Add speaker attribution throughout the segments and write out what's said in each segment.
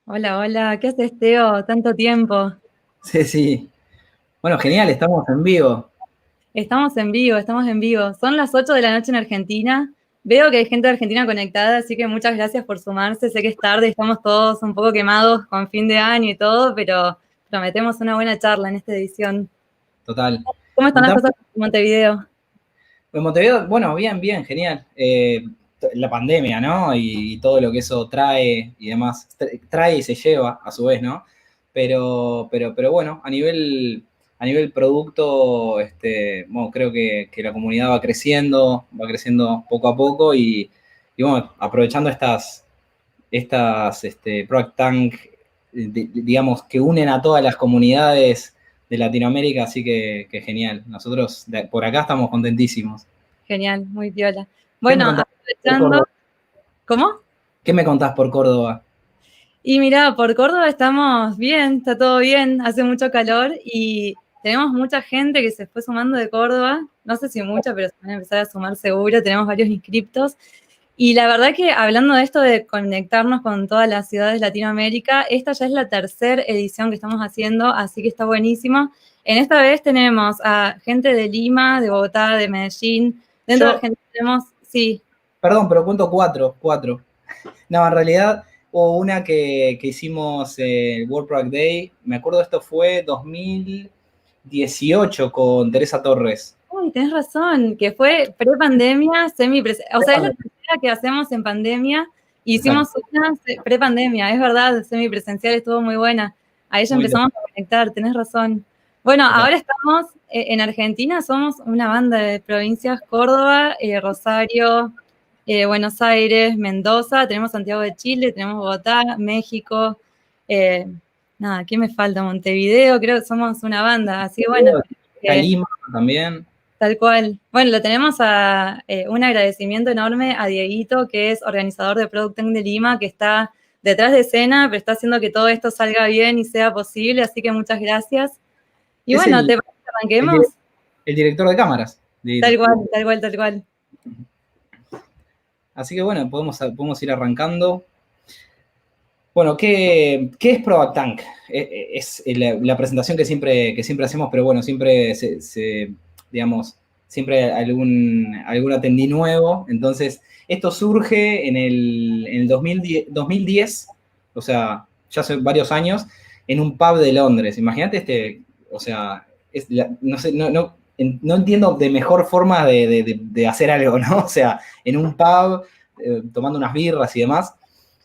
Speaker 1: Hola, hola, ¿qué haces, Teo? Tanto tiempo.
Speaker 2: Sí, sí. Bueno, genial, estamos en vivo.
Speaker 1: Estamos en vivo, estamos en vivo. Son las 8 de la noche en Argentina. Veo que hay gente de Argentina conectada, así que muchas gracias por sumarse. Sé que es tarde, estamos todos un poco quemados con fin de año y todo, pero prometemos una buena charla en esta edición.
Speaker 2: Total.
Speaker 1: ¿Cómo están las
Speaker 2: Contame,
Speaker 1: cosas en Montevideo?
Speaker 2: en Montevideo, bueno, bien, bien, genial. La pandemia, ¿no? Y todo lo que eso trae y demás. Trae y se lleva a su vez, ¿no? Pero bueno, a nivel producto, bueno, creo que la comunidad va creciendo poco a poco y bueno, aprovechando estas ProductTank, digamos, que unen a todas las comunidades de Latinoamérica, así que genial. Nosotros por acá estamos contentísimos.
Speaker 1: Genial, muy piola.
Speaker 2: ¿Qué me
Speaker 1: Bueno,
Speaker 2: contás por
Speaker 1: aprovechando,
Speaker 2: Córdoba?
Speaker 1: ¿cómo?
Speaker 2: ¿Qué me contás por Córdoba?
Speaker 1: Y mira, por Córdoba estamos bien, está todo bien, hace mucho calor y tenemos mucha gente que se fue sumando de Córdoba, no sé si mucha, pero se van a empezar a sumar seguro, tenemos varios inscriptos. Y la verdad que hablando de esto de conectarnos con todas las ciudades de Latinoamérica, esta ya es la tercera edición que estamos haciendo, así que está buenísimo. En esta vez tenemos a gente de Lima, de Bogotá, de Medellín, dentro de
Speaker 2: Yo,
Speaker 1: Argentina tenemos, sí.
Speaker 2: perdón, pero cuento cuatro. No, en realidad hubo una que hicimos el World Product Day. Me acuerdo esto fue 2018 con Teresa Torres.
Speaker 1: Uy, tenés razón, que fue pre-pandemia, o sea, es la tercera que hacemos en pandemia. Hicimos
Speaker 2: Exacto.
Speaker 1: una pre-pandemia, es verdad, semipresencial, estuvo muy buena. Ahí ya
Speaker 2: Muy loco.
Speaker 1: empezamos a conectar, tenés razón. Bueno, ahora estamos en Argentina, somos una banda de provincias, Córdoba, Rosario, Buenos Aires, Mendoza, tenemos Santiago de Chile, tenemos Bogotá, México, eh, nada, ¿qué me falta? Montevideo, creo que somos una banda, así que bueno,
Speaker 2: Está Lima también.
Speaker 1: tal cual. Bueno, lo tenemos a un agradecimiento enorme a Dieguito, que es organizador de ProductTank de Lima, que está detrás de escena, pero está haciendo que todo esto salga bien y sea posible, así que muchas gracias. Y
Speaker 2: Es
Speaker 1: bueno, ¿te parece que
Speaker 2: el,
Speaker 1: arranquemos?
Speaker 2: dire- el director de cámaras.
Speaker 1: Tal cual, tal cual, tal cual.
Speaker 2: Así que bueno, podemos ir arrancando. Bueno, ¿qué es ProductTank? Es la presentación que siempre hacemos, pero bueno, siempre digamos, siempre algún atendí nuevo. Entonces, esto surge en el 2010, o sea, ya hace varios años, en un pub de Londres. Imagínate o sea, no sé, no entiendo de mejor forma de hacer algo, ¿no? O sea, en un pub, tomando unas birras y demás.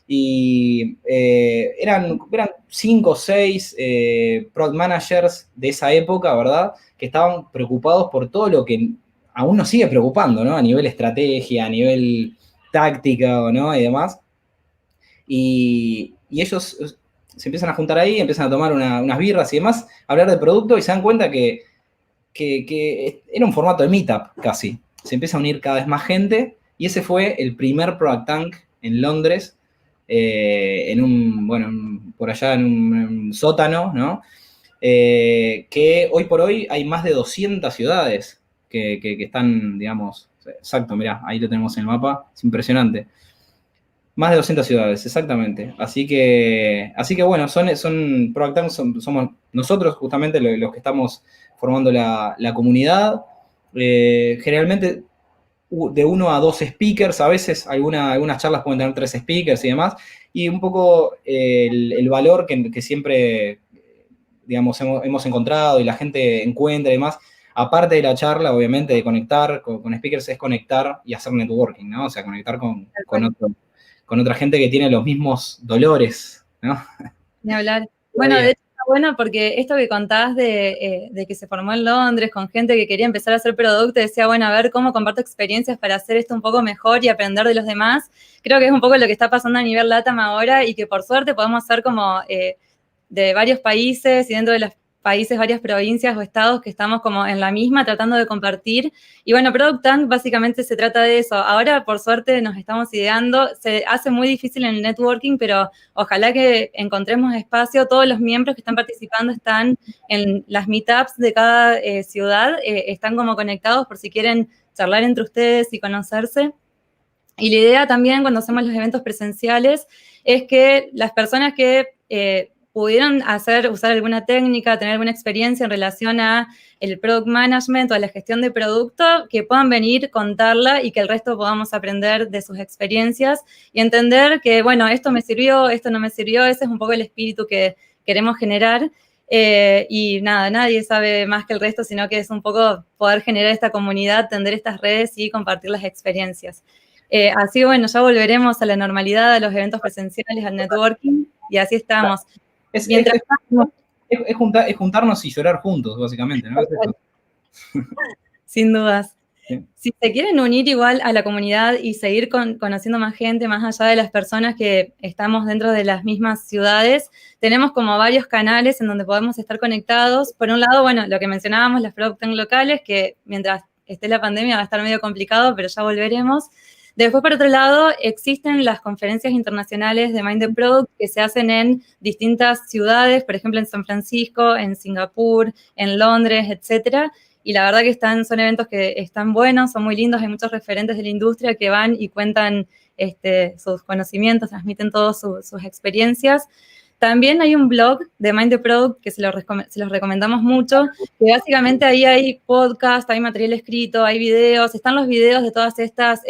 Speaker 2: Y eran 5 o 6 product managers de esa época, ¿verdad? Que estaban preocupados por todo lo que aún nos sigue preocupando, ¿no? A nivel estrategia, a nivel táctica, ¿no? Y demás. Y ellos se empiezan a juntar ahí, empiezan a tomar unas birras y demás, a hablar de producto y se dan cuenta que era un formato de meetup casi. Se empieza a unir cada vez más gente y ese fue el primer Product Tank en Londres, bueno, por allá en un sótano, ¿no? Que hoy por hoy hay más de 200 ciudades que están, digamos, exacto, mirá, ahí lo tenemos en el mapa, es impresionante. Más de 200 ciudades, exactamente. Así que bueno, son Product Tank, somos nosotros justamente los que estamos formando la comunidad. Generalmente de 1 a 2 speakers, a veces algunas charlas pueden tener 3 speakers y demás, y un poco el valor que siempre, digamos, hemos encontrado y la gente encuentra y demás, aparte de la charla, obviamente, de conectar con speakers, es conectar y hacer networking, ¿no? O sea, conectar
Speaker 1: Tal cual.
Speaker 2: con otra gente que tiene los mismos dolores, ¿no?
Speaker 1: Ni hablar.
Speaker 2: Día a
Speaker 1: Bueno, de
Speaker 2: día.
Speaker 1: hecho está bueno porque esto que contabas de que se formó en Londres con gente que quería empezar a hacer producto, decía, bueno, a ver cómo comparto experiencias para hacer esto un poco mejor y aprender de los demás. Creo que es un poco lo que está pasando a nivel Latam ahora y que por suerte podemos hacer como de varios países y dentro de los países, varias provincias o estados que estamos como en la misma tratando de compartir. Y bueno, Product Tank básicamente se trata de eso. Ahora, por suerte, nos estamos ideando. Se hace muy difícil en el networking, pero ojalá que encontremos espacio. Todos los miembros que están participando están en las meetups de cada ciudad, están como conectados por si quieren charlar entre ustedes y conocerse. Y la idea también cuando hacemos los eventos presenciales es que las personas que pudieron usar alguna técnica, tener alguna experiencia en relación a el product management o a la gestión de producto, que puedan venir, contarla y que el resto podamos aprender de sus experiencias y entender que, bueno, esto me sirvió, esto no me sirvió, ese es un poco el espíritu que queremos generar. Y nada, nadie sabe más que el resto, sino que es un poco poder generar esta comunidad, tender estas redes y compartir las experiencias. Así que bueno, ya volveremos a la normalidad, a los eventos presenciales, al networking, y así estamos. Mientras tanto,
Speaker 2: es juntarnos y llorar juntos, básicamente, ¿no? Es eso.
Speaker 1: sin dudas.
Speaker 2: Sí.
Speaker 1: Si se quieren unir igual a la comunidad y seguir conociendo más gente, más allá de las personas que estamos dentro de las mismas ciudades, tenemos como varios canales en donde podemos estar conectados. Por un lado, bueno, lo que mencionábamos, las ProductTank locales, que mientras esté la pandemia va a estar medio complicado, pero ya volveremos. Después, por otro lado, existen las conferencias internacionales de Mind the Product que se hacen en distintas ciudades, por ejemplo, en San Francisco, en Singapur, en Londres, etcétera. Y la verdad que son eventos que están buenos, son muy lindos, hay muchos referentes de la industria que van y cuentan sus conocimientos, transmiten todas sus experiencias. También hay un blog de Mind the Product que se los recomendamos mucho, que básicamente ahí hay podcast, hay material escrito, hay videos, están los videos de todas estas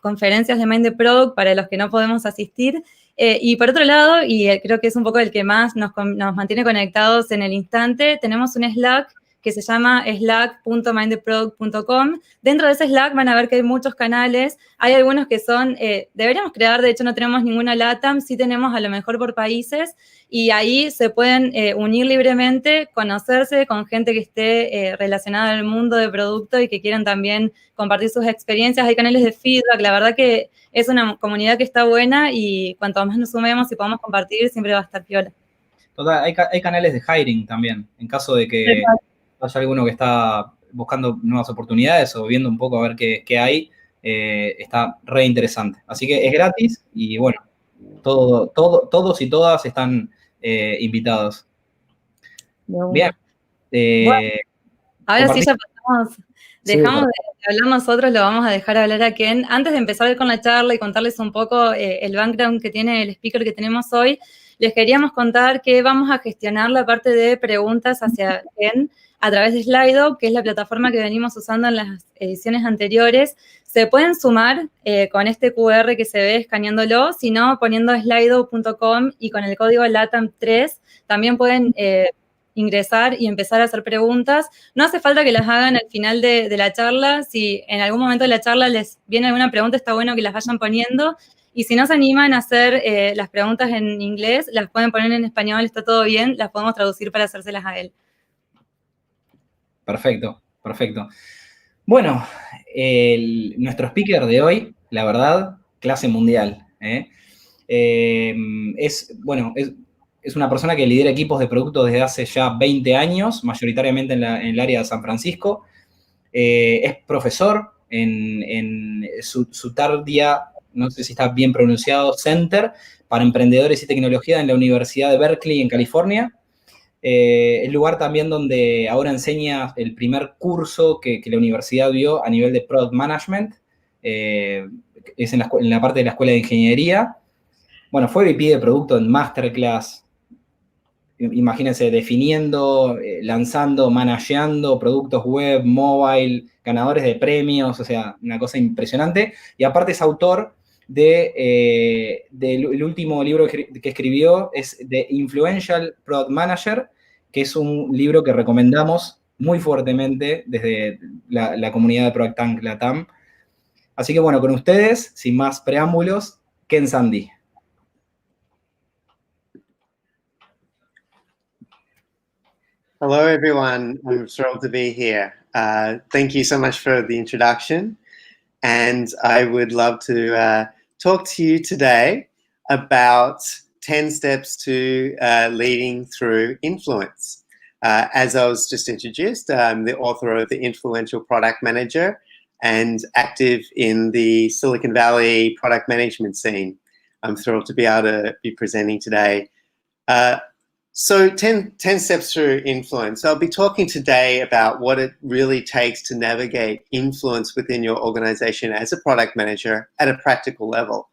Speaker 1: conferencias de Mind the Product para los que no podemos asistir. Y por otro lado, y creo que es un poco el que más nos mantiene conectados en el instante, tenemos un Slack que se llama slack.mindtheproduct.com. Dentro de ese Slack van a ver que hay muchos canales. Hay algunos que son, deberíamos crear, de hecho no tenemos ninguna Latam, sí tenemos a lo mejor por países, y ahí se pueden unir libremente, conocerse con gente que esté relacionada al mundo de producto y que quieran también compartir sus experiencias. Hay canales de feedback, la verdad que es una comunidad que está buena y cuanto más nos sumemos y podamos compartir, siempre va a estar piola.
Speaker 2: Total, hay canales de hiring también, en caso de que haya alguno que está buscando nuevas oportunidades o viendo un poco a ver qué hay, está re interesante. Así que es gratis y bueno, todos y todas están invitados. Bien.
Speaker 1: Bueno, ahora sí ya pasamos. Dejamos de hablar nosotros, lo vamos a dejar hablar a Ken. Antes de empezar con la charla y contarles un poco el background que tiene el speaker que tenemos hoy, les queríamos contar que vamos a gestionar la parte de preguntas hacia Ken a través de Slido, que es la plataforma que venimos usando en las ediciones anteriores. Se pueden sumar con este QR que se ve escaneándolo, si no, poniendo slido.com y con el código LATAM3 también pueden ingresar y empezar a hacer preguntas. No hace falta que las hagan al final de la charla. Si en algún momento de la charla les viene alguna pregunta, está bueno que las vayan poniendo. Y si no se animan a hacer las preguntas en inglés, las pueden poner en español, está todo bien, las podemos traducir para hacérselas a él.
Speaker 2: Perfecto. Bueno, nuestro speaker de hoy, la verdad, clase mundial. Es una persona que lidera equipos de producto desde hace ya 20 años, mayoritariamente en el área de San Francisco. Es profesor en Sutardja, no sé si está bien pronunciado, Center para Emprendedores y Tecnología en la Universidad de Berkeley, en California. El lugar también donde ahora enseña el primer curso que la universidad dio a nivel de Product Management. Es en la parte de la Escuela de Ingeniería. Bueno, fue VP de producto en Masterclass. Imagínense, definiendo, lanzando, manageando productos web, mobile, ganadores de premios, o sea, una cosa impresionante. Y aparte es autor del último libro que escribió, es The Influential Product Manager, que es un libro que recomendamos muy fuertemente desde la comunidad de ProductTank Latam. Así que bueno, con ustedes, sin más preámbulos, Ken Sandy.
Speaker 3: Hello, everyone. I'm thrilled to be here. Thank you so much for the introduction. And I would love to talk to you today about 10 steps to leading through influence. As I was just introduced, I'm the author of The Influential Product Manager and active in the Silicon Valley product management scene. I'm thrilled to be able to be presenting today. So 10 steps through influence. I'll be talking today about what it really takes to navigate influence within your organization as a product manager at a practical level.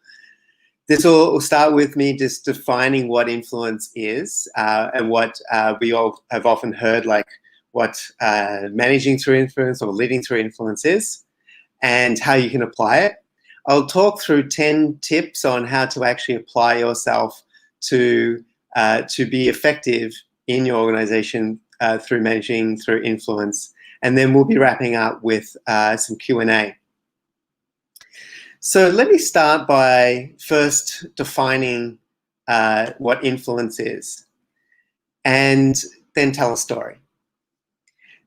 Speaker 3: This will start with me just defining what influence is and what we all have often heard, like what managing through influence or leading through influence is and how you can apply it. I'll talk through 10 tips on how to actually apply yourself to be effective in your organization through managing through influence. And then we'll be wrapping up with some Q&A. So let me start by first defining what influence is and then tell a story.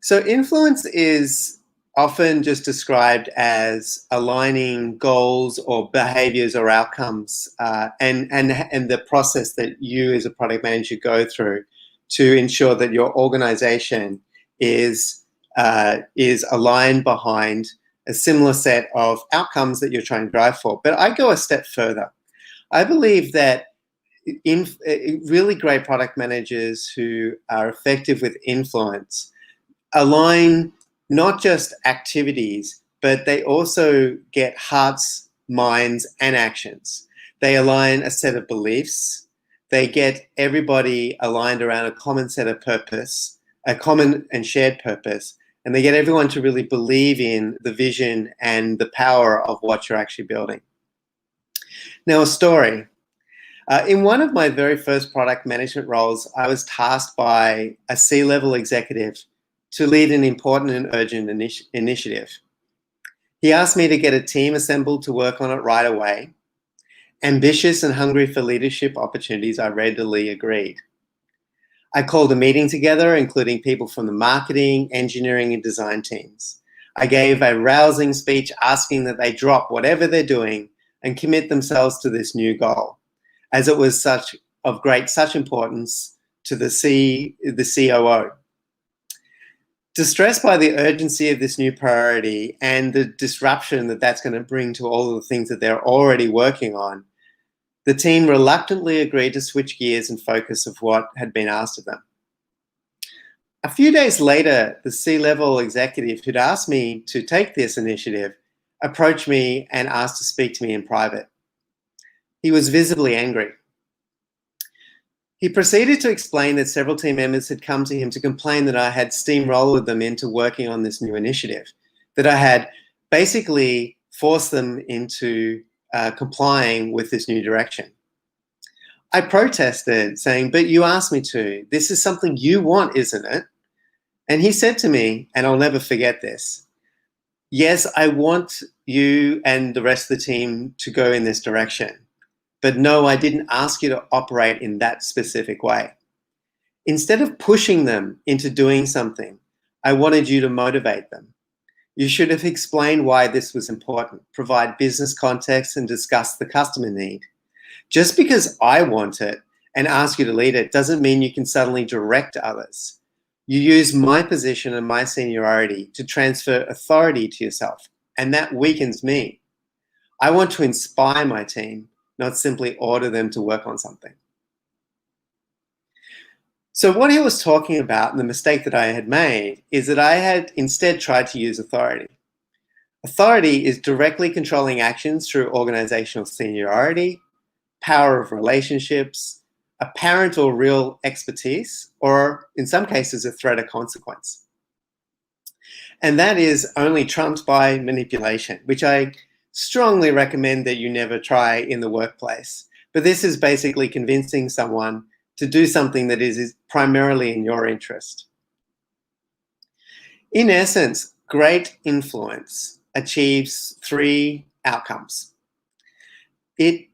Speaker 3: So influence is often just described as aligning goals or behaviors or outcomes and the process that you as a product manager go through to ensure that your organization is aligned behind a similar set of outcomes that you're trying to drive for. But I go a step further. I believe that really great product managers who are effective with influence align not just activities, but they also get hearts, minds, and actions. They align a set of beliefs. They get everybody aligned around a common set of purpose, a common and shared purpose, and they get everyone to really believe in the vision and the power of what you're actually building. Now, a story. In one of my very first product management roles, I was tasked by a C-level executive to lead an important and urgent initiative. He asked me to get a team assembled to work on it right away. Ambitious and hungry for leadership opportunities, I readily agreed. I called a meeting together, including people from the marketing, engineering, and design teams. I gave a rousing speech asking that they drop whatever they're doing and commit themselves to this new goal, as it was such importance to the COO. Distressed by the urgency of this new priority and the disruption that that's going to bring to all of the things that they're already working on, the team reluctantly agreed to switch gears and focus of what had been asked of them. A few days later, the C-level executive who'd asked me to take this initiative approached me and asked to speak to me in private. He was visibly angry. He proceeded to explain that several team members had come to him to complain that I had steamrolled them into working on this new initiative, that I had basically forced them into complying with this new direction. I protested, saying, "But you asked me to. This is something you want, isn't it?" And he said to me, and I'll never forget this, "Yes, I want you and the rest of the team to go in this direction. But no, I didn't ask you to operate in that specific way. Instead of pushing them into doing something, I wanted you to motivate them. You should have explained why this was important, provide business context, and discuss the customer need. Just because I want it and ask you to lead it doesn't mean you can suddenly direct others. You use my position and my seniority to transfer authority to yourself, and that weakens me. I want to inspire my team, not simply order them to work on something." So what he was talking about, and the mistake that I had made, is that I had instead tried to use authority. Authority is directly controlling actions through organizational seniority, power of relationships, apparent or real expertise, or in some cases, a threat of consequence. And that is only trumped by manipulation, which I strongly recommend that you never try in the workplace. But this is basically convincing someone to do something that is primarily in your interest. In essence, great influence achieves three outcomes. It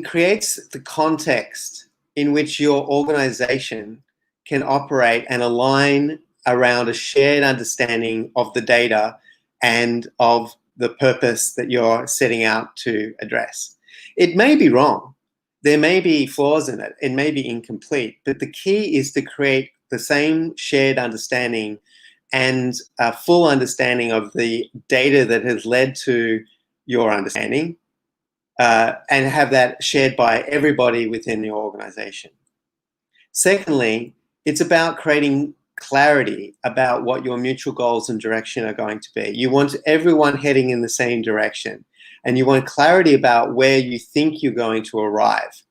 Speaker 3: creates the context in which your organization can operate and align around a shared understanding of the data and of the purpose that you're setting out to address. It may be wrong. There may be flaws in it. It may be incomplete. But the key is to create the same shared understanding and a full understanding of the data that has led to your understanding and have that shared by everybody within your organization. Secondly, it's about creating clarity about what your mutual goals and direction are going to be. You want everyone heading in the same direction. and you want clarity about where you think you're going to arrive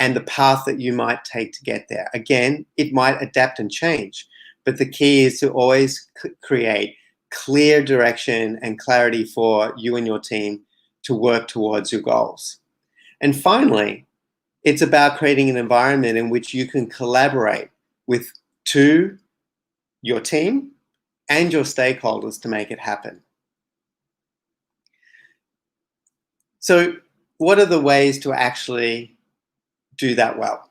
Speaker 3: and the path that you might take to get there. Again, it might adapt and change, but the key is to always create clear direction and clarity for you and your team to work towards your goals. And finally, it's about creating an environment in which you can collaborate with your team and your stakeholders to make it happen. So what are the ways to actually do that well?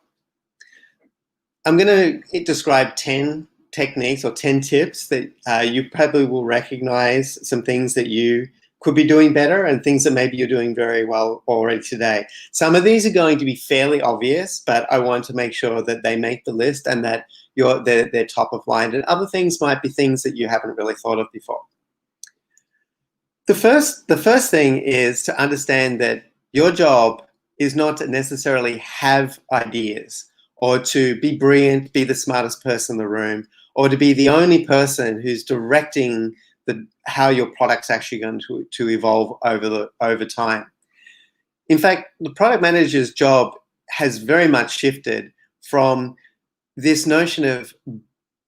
Speaker 3: I'm going to describe 10 techniques or 10 tips that you probably will recognize some things that you could be doing better and things that maybe you're doing very well already today. Some of these are going to be fairly obvious, but I want to make sure that they make the list and that they're top of mind. And other things might be things that you haven't really thought of before. The first thing is to understand that your job is not to necessarily have ideas or to be brilliant, be the smartest person in the room, or to be the only person who's directing how your product's actually going to evolve over time. In fact, the product manager's job has very much shifted from this notion of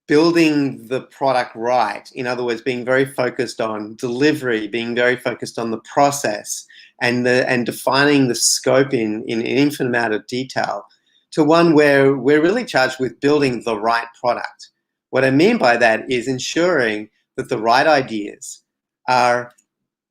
Speaker 3: building the product right. In other words, being very focused on delivery, being very focused on the process and defining the scope in an infinite amount of detail, to one where we're really charged with building the right product. What I mean by that is ensuring that the right ideas are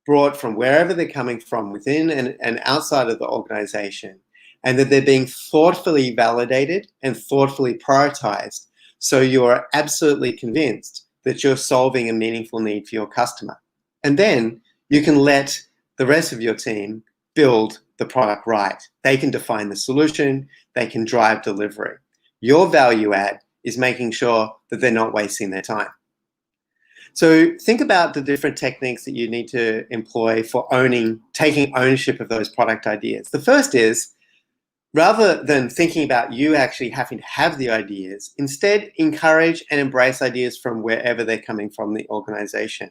Speaker 3: brought from wherever they're coming from, within and outside of the organization, and that they're being thoughtfully validated and thoughtfully prioritized, so you're absolutely convinced that you're solving a meaningful need for your customer. And then you can let the rest of your team build the product right. They can define the solution, they can drive delivery. Your value add is making sure that they're not wasting their time. So think about the different techniques that you need to employ for taking ownership of those product ideas. The first is, rather than thinking about you actually having to have the ideas, instead encourage and embrace ideas from wherever they're coming from the organization.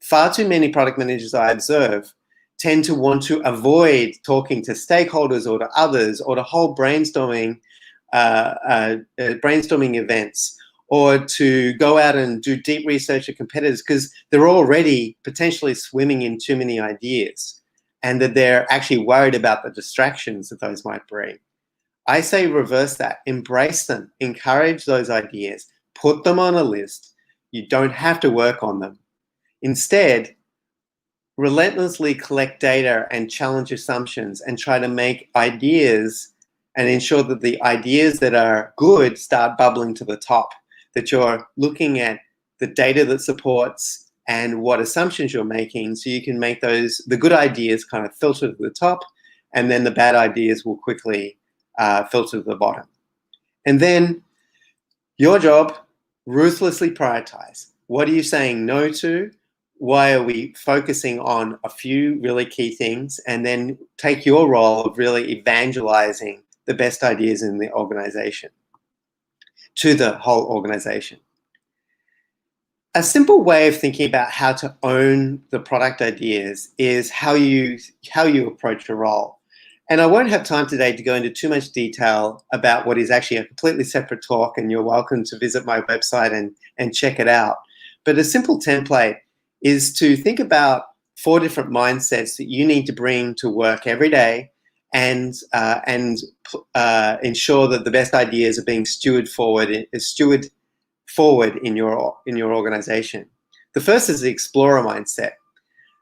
Speaker 3: Far too many product managers I observe tend to want to avoid talking to stakeholders or to others or to hold brainstorming events, or to go out and do deep research of competitors because they're already potentially swimming in too many ideas and that they're actually worried about the distractions that those might bring. I say reverse that. Embrace them. Encourage those ideas. Put them on a list. You don't have to work on them. Instead, relentlessly collect data and challenge assumptions and try to make ideas and ensure that the ideas that are good start bubbling to the top, that you're looking at the data that supports and what assumptions you're making so you can make the good ideas kind of filter to the top, and then the bad ideas will quickly filter to the bottom. And then your job, ruthlessly prioritize. What are you saying no to? Why are we focusing on a few really key things? And then take your role of really evangelizing the best ideas in the organization to the whole organization. A simple way of thinking about how to own the product ideas is how you approach a role. And I won't have time today to go into too much detail about what is actually a completely separate talk, and you're welcome to visit my website and check it out. But a simple template is to think about 4 different mindsets that you need to bring to work every day and ensure that the best ideas are being stewarded forward in your organization. The first is the explorer mindset.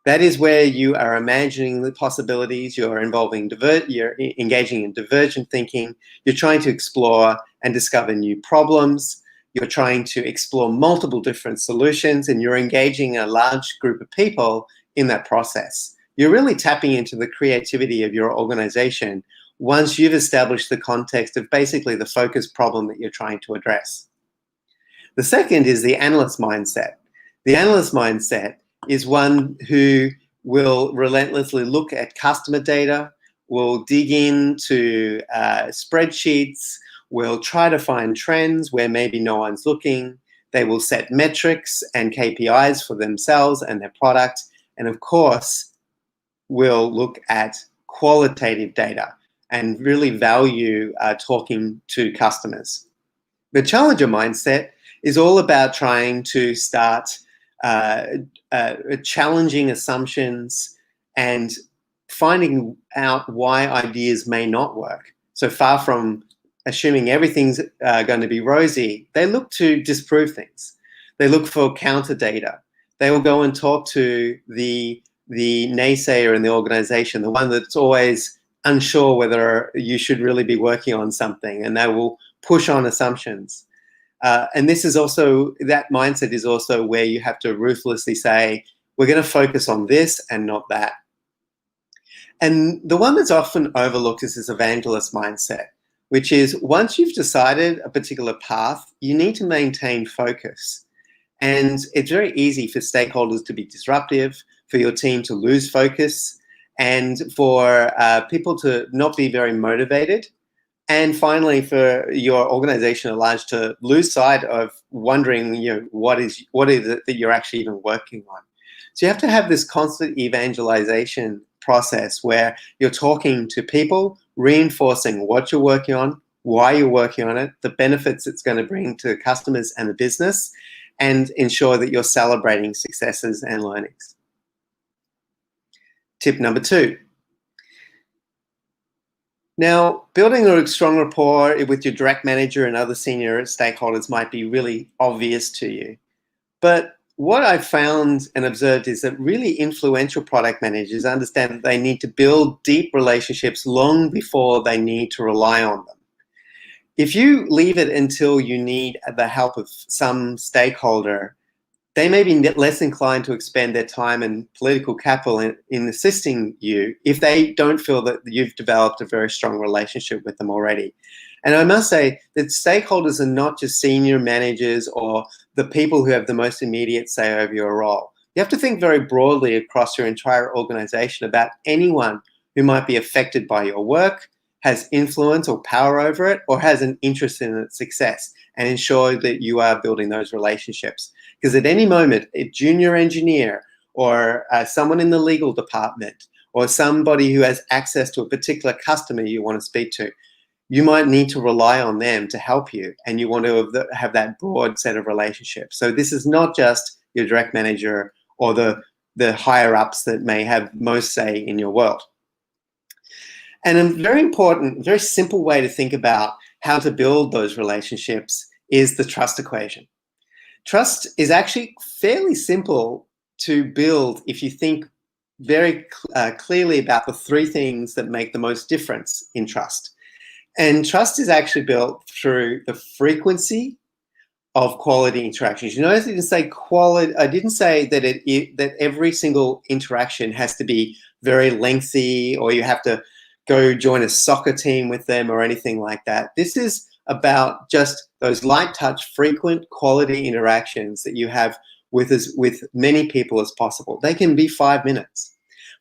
Speaker 3: That is where you are imagining the possibilities, you're engaging in divergent thinking, you're trying to explore and discover new problems, you're trying to explore multiple different solutions, and you're engaging a large group of people in that process. You're really tapping into the creativity of your organization once you've established the context of basically the focused problem that you're trying to address. The second is the analyst mindset. The analyst mindset is one who will relentlessly look at customer data, will dig into spreadsheets, will try to find trends where maybe no one's looking. They will set metrics and KPIs for themselves and their product. And of course, will look at qualitative data and really value talking to customers. The challenger mindset is all about trying to start challenging assumptions and finding out why ideas may not work. So far from assuming everything's going to be rosy, they look to disprove things. They look for counter data. They will go and talk to the naysayer in the organization, the one that's always unsure whether you should really be working on something, and they will push on assumptions. And this is also, that mindset is also where you have to ruthlessly say, we're going to focus on this and not that. And the one that's often overlooked is this evangelist mindset, which is once you've decided a particular path, you need to maintain focus. And it's very easy for stakeholders to be disruptive, for your team to lose focus, and for people to not be very motivated. And finally, for your organization at large to lose sight of wondering, what is it that you're actually even working on. So you have to have this constant evangelization process where you're talking to people, reinforcing what you're working on, why you're working on it, the benefits it's going to bring to customers and the business, and ensure that you're celebrating successes and learnings. Tip number 2. Now, building a strong rapport with your direct manager and other senior stakeholders might be really obvious to you. But what I've found and observed is that really influential product managers understand that they need to build deep relationships long before they need to rely on them. If you leave it until you need the help of some stakeholder, they may be less inclined to expend their time and political capital in assisting you if they don't feel that you've developed a very strong relationship with them already. And I must say that stakeholders are not just senior managers or the people who have the most immediate say over your role. You have to think very broadly across your entire organization about anyone who might be affected by your work, has influence or power over it, or has an interest in its success, and ensure that you are building those relationships. Because at any moment, a junior engineer or someone in the legal department or somebody who has access to a particular customer you want to speak to, you might need to rely on them to help you, and you want to have that broad set of relationships. So this is not just your direct manager or the higher-ups that may have most say in your world. And a very important, very simple way to think about how to build those relationships is the trust equation. Trust is actually fairly simple to build if you think very clearly about the 3 things that make the most difference in trust. And trust is actually built through the frequency of quality interactions. You notice I didn't say quality. I didn't say that that every single interaction has to be very lengthy, or you have to go join a soccer team with them or anything like that. This is about just those light touch, frequent quality interactions that you have with many people as possible. They can be 5 minutes,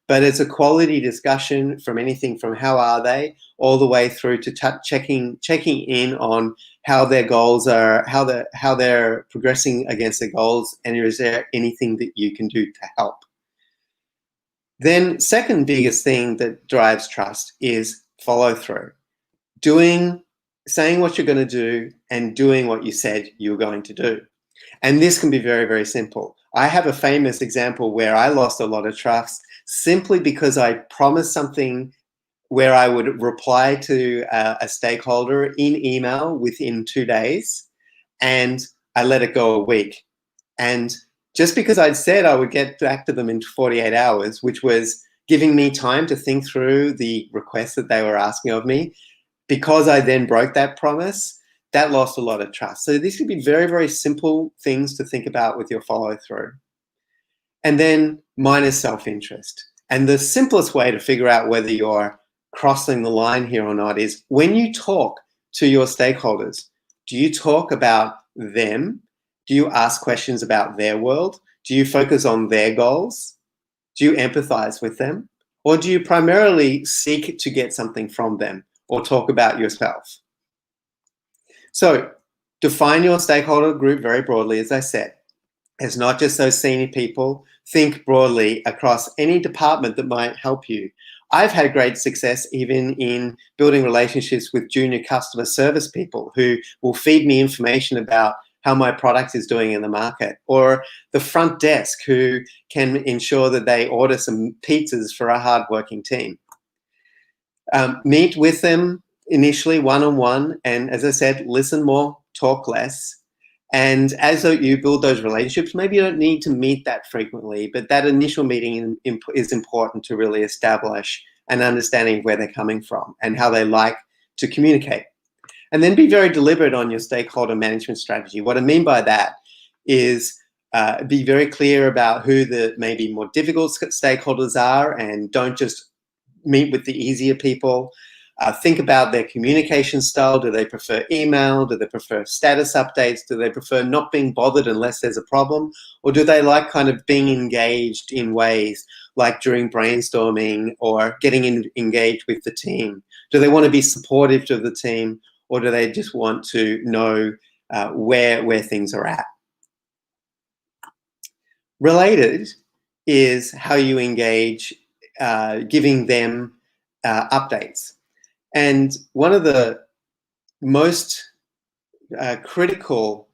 Speaker 3: but it's a quality discussion from anything from how are they all the way through to checking in on how their goals are, how they're progressing against their goals, and is there anything that you can do to help. Then second biggest thing that drives trust is follow through. Saying what you're going to do and doing what you said you were going to do. And this can be very, very simple. I have a famous example where I lost a lot of trust simply because I promised something where I would reply to a stakeholder in email within 2 days, and I let it go a week. And just because I'd said I would get back to them in 48 hours, which was giving me time to think through the requests that they were asking of me, because I then broke that promise, that lost a lot of trust. So these could be very, very simple things to think about with your follow through. And then minus self-interest. And the simplest way to figure out whether you're crossing the line here or not is when you talk to your stakeholders, do you talk about them? Do you ask questions about their world? Do you focus on their goals? Do you empathize with them? Or do you primarily seek to get something from them or talk about yourself? So define your stakeholder group very broadly, as I said. It's not just those senior people, think broadly across any department that might help you. I've had great success even in building relationships with junior customer service people who will feed me information about how my product is doing in the market, or the front desk who can ensure that they order some pizzas for a hardworking team. Meet with them initially one-on-one, and as I said, listen more, talk less. And as you build those relationships, maybe you don't need to meet that frequently, but that initial meeting is important to really establish an understanding of where they're coming from and how they like to communicate. And then be very deliberate on your stakeholder management strategy. What I mean by that is be very clear about who the maybe more difficult stakeholders are, and don't just meet with the easier people. Think about their communication style. Do they prefer email? Do they prefer status updates? Do they prefer not being bothered unless there's a problem? Or do they like kind of being engaged in ways like during brainstorming or getting engaged with the team? Do they want to be supportive to the team, or do they just want to know where things are at? Related is how you engage, giving them updates. And one of the most critical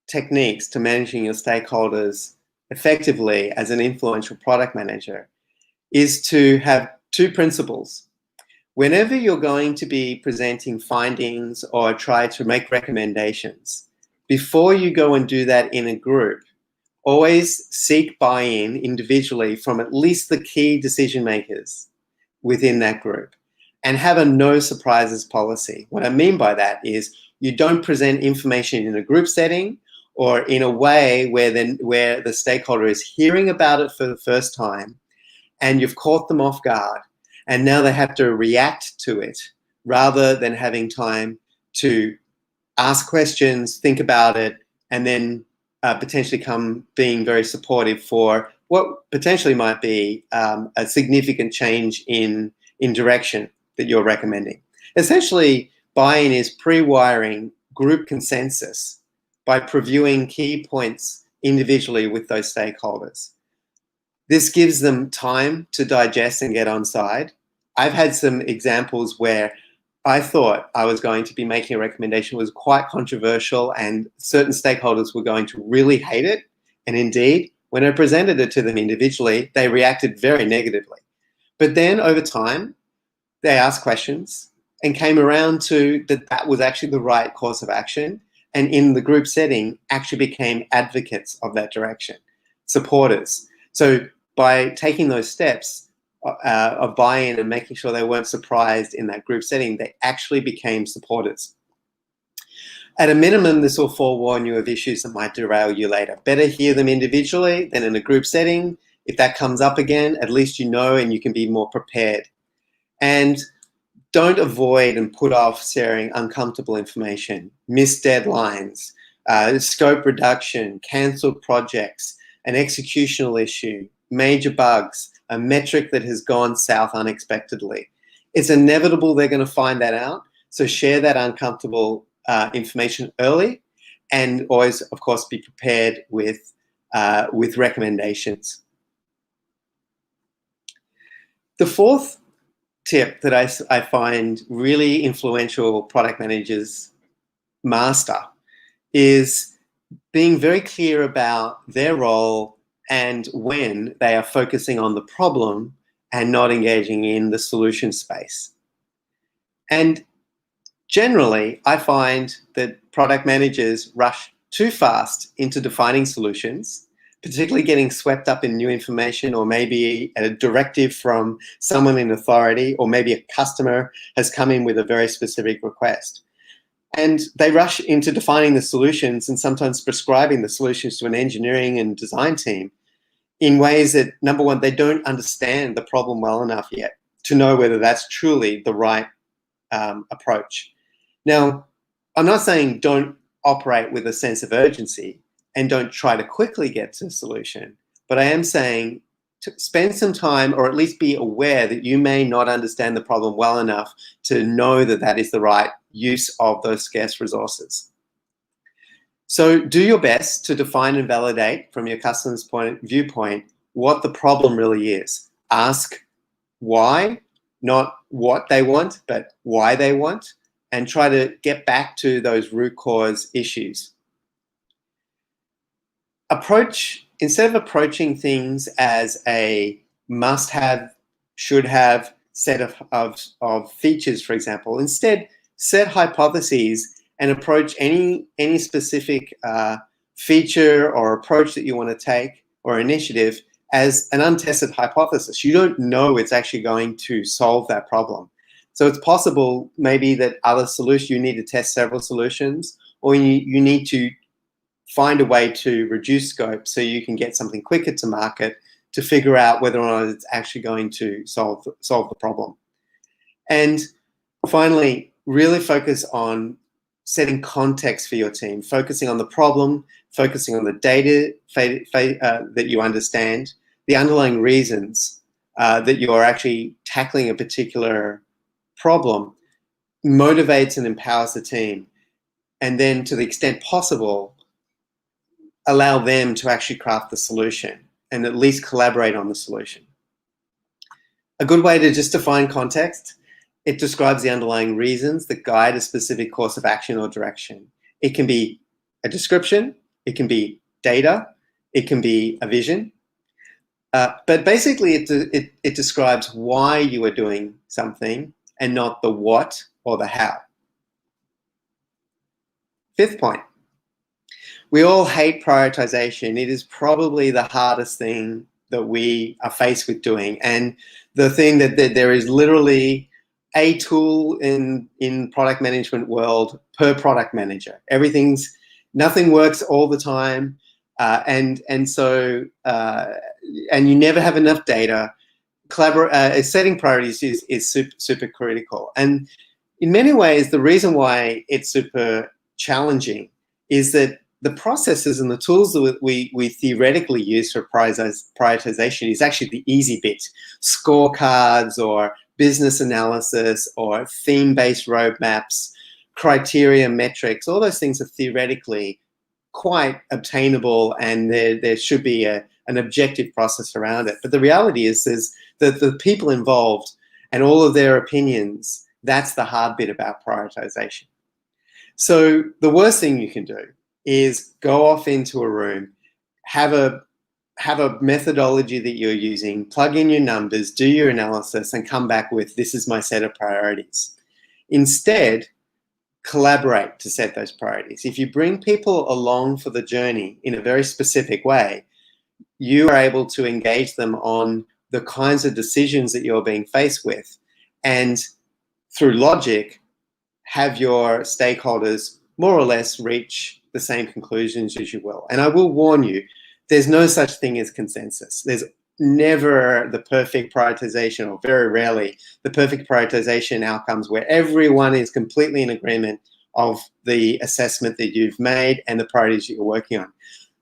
Speaker 3: techniques to managing your stakeholders effectively as an influential product manager is to have two principles. Whenever you're going to be presenting findings or try to make recommendations, before you go and do that in a group, always seek buy-in individually from at least the key decision makers within that group, and have a no surprises policy. What I mean by that is you don't present information in a group setting or in a way where the stakeholder is hearing about it for the first time and you've caught them off guard, and now they have to react to it rather than having time to ask questions, think about it, and then potentially come being very supportive for what potentially might be a significant change in direction that you're recommending. Essentially, buy-in is pre-wiring group consensus by previewing key points individually with those stakeholders. This gives them time to digest and get on side. I've had some examples where I thought I was going to be making a recommendation that was quite controversial and certain stakeholders were going to really hate it. And indeed, when I presented it to them individually, they reacted very negatively. But then over time, they asked questions and came around to that was actually the right course of action. And in the group setting, actually became advocates of that direction, supporters. So by taking those steps of buy-in and making sure they weren't surprised in that group setting, they actually became supporters. At a minimum, this will forewarn you of issues that might derail you later. Better hear them individually than in a group setting. If that comes up again, at least you know and you can be more prepared. And don't avoid and put off sharing uncomfortable information, missed deadlines, scope reduction, cancelled projects, an executional issue, major bugs, a metric that has gone south unexpectedly. It's inevitable they're going to find that out. So share that uncomfortable information early, and always, of course, be prepared with recommendations. The fourth tip that I find really influential product managers master is being very clear about their role and when they are focusing on the problem and not engaging in the solution space. And generally, I find that product managers rush too fast into defining solutions, particularly getting swept up in new information, or maybe a directive from someone in authority, or maybe a customer has come in with a very specific request. And they rush into defining the solutions and sometimes prescribing the solutions to an engineering and design team in ways that, number one, they don't understand the problem well enough yet to know whether that's truly the right approach. Now, I'm not saying don't operate with a sense of urgency and don't try to quickly get to a solution, but I am saying to spend some time, or at least be aware that you may not understand the problem well enough to know that that is the right use of those scarce resources. So do your best to define and validate from your customer's viewpoint what the problem really is. Ask why, not what they want, but why they want, and try to get back to those root cause issues. Instead of approaching things as a must-have, should-have set of features, for example, instead set hypotheses and approach any specific feature or approach that you want to take or initiative as an untested hypothesis. You don't know it's actually going to solve that problem. So it's possible maybe that other solutions, you need to test several solutions, or you need to find a way to reduce scope so you can get something quicker to market to figure out whether or not it's actually going to solve the problem. And finally, really focus on setting context for your team, focusing on the problem, focusing on the data that you understand, the underlying reasons that you're actually tackling a particular problem, motivates and empowers the team. And then to the extent possible, allow them to actually craft the solution and at least collaborate on the solution. A good way to just define context, it describes the underlying reasons that guide a specific course of action or direction. It can be a description, it can be data, it can be a vision. But basically it describes why you are doing something and not the what or the how. Fifth point. We all hate prioritization. It is probably the hardest thing that we are faced with doing. And the thing that there is literally a tool in product management world per product manager. Nothing works all the time. And you never have enough data. Setting priorities is super critical. And in many ways, the reason why it's super challenging is that the processes and the tools that we theoretically use for prioritization is actually the easy bit. Scorecards or business analysis or theme-based roadmaps, criteria, metrics, all those things are theoretically quite obtainable, and there should be an objective process around it. But the reality is that the people involved and all of their opinions, that's the hard bit about prioritization. So the worst thing you can do is go off into a room, have a methodology that you're using, plug in your numbers, do your analysis, and come back with, this is my set of priorities. Instead, collaborate to set those priorities. If you bring people along for the journey in a very specific way, you are able to engage them on the kinds of decisions that you're being faced with, and through logic, have your stakeholders more or less reach the same conclusions as you will. And I will warn you, there's no such thing as consensus. There's never the perfect prioritization, or very rarely the perfect prioritization outcomes where everyone is completely in agreement of the assessment that you've made and the priorities that you're working on.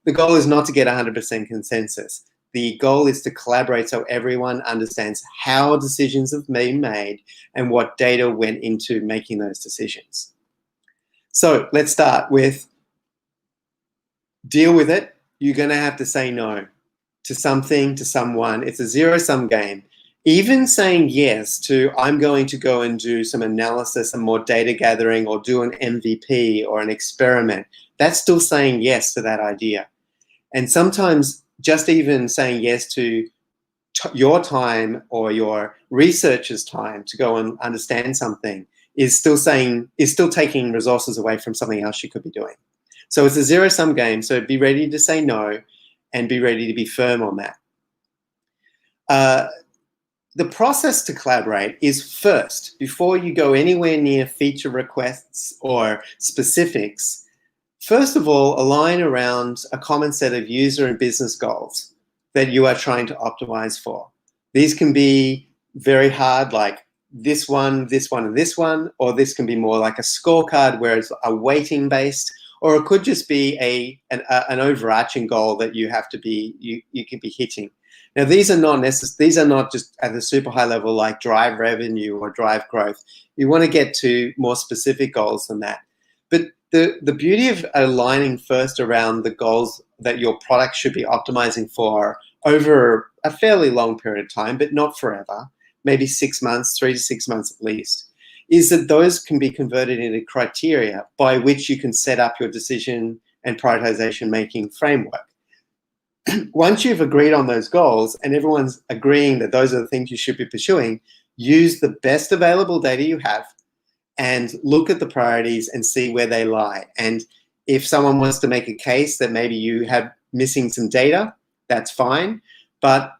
Speaker 3: The goal is not to get 100% consensus. The goal is to collaborate so everyone understands how decisions have been made and what data went into making those decisions. So let's start with deal with it. You're going to have to say no to something, to someone. It's a zero-sum game. Even saying yes to, I'm going to go and do some analysis and more data gathering or do an MVP or an experiment, that's still saying yes to that idea. And sometimes just even saying yes to your time or your researcher's time to go and understand something is still taking resources away from something else you could be doing. So it's a zero-sum game. So be ready to say no and be ready to be firm on that. The process to collaborate is first, before you go anywhere near feature requests or specifics, first of all, align around a common set of user and business goals that you are trying to optimize for. These can be very hard, like this one, this one, and this one, or this can be more like a scorecard where it's a weighting based, or it could just be an overarching goal that you have to be, you can be hitting. Now, these are not just at the super high level like drive revenue or drive growth. You want to get to more specific goals than that. But the beauty of aligning first around the goals that your product should be optimizing for over a fairly long period of time, but not forever, maybe 6 months, 3 to 6 months at least, is that those can be converted into criteria by which you can set up your decision and prioritization making framework. Once you've agreed on those goals and everyone's agreeing that those are the things you should be pursuing, use the best available data you have and look at the priorities and see where they lie. And if someone wants to make a case that maybe you have missing some data, that's fine, but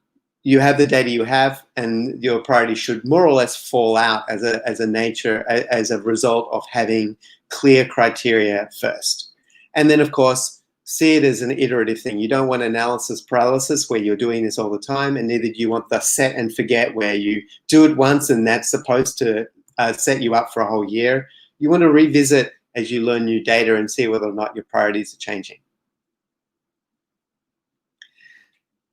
Speaker 3: you have the data you have and your priorities should more or less fall out as a result of having clear criteria first. And then of course, see it as an iterative thing. You don't want analysis paralysis where you're doing this all the time, and neither do you want the set and forget where you do it once and that's supposed to set you up for a whole year. You want to revisit as you learn new data and see whether or not your priorities are changing.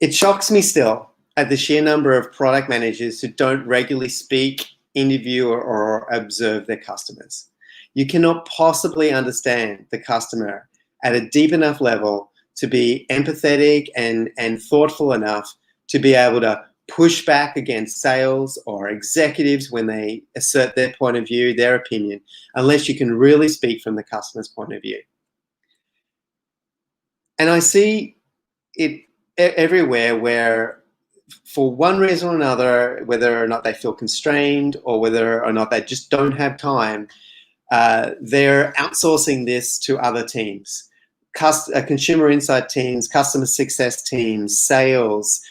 Speaker 3: It shocks me still at the sheer number of product managers who don't regularly speak, interview, or observe their customers. You cannot possibly understand the customer at a deep enough level to be empathetic and thoughtful enough to be able to push back against sales or executives when they assert their point of view, their opinion, unless you can really speak from the customer's point of view. And I see it everywhere where, for one reason or another, whether or not they feel constrained or whether or not they just don't have time, they're outsourcing this to other teams. Consumer insight teams, customer success teams, sales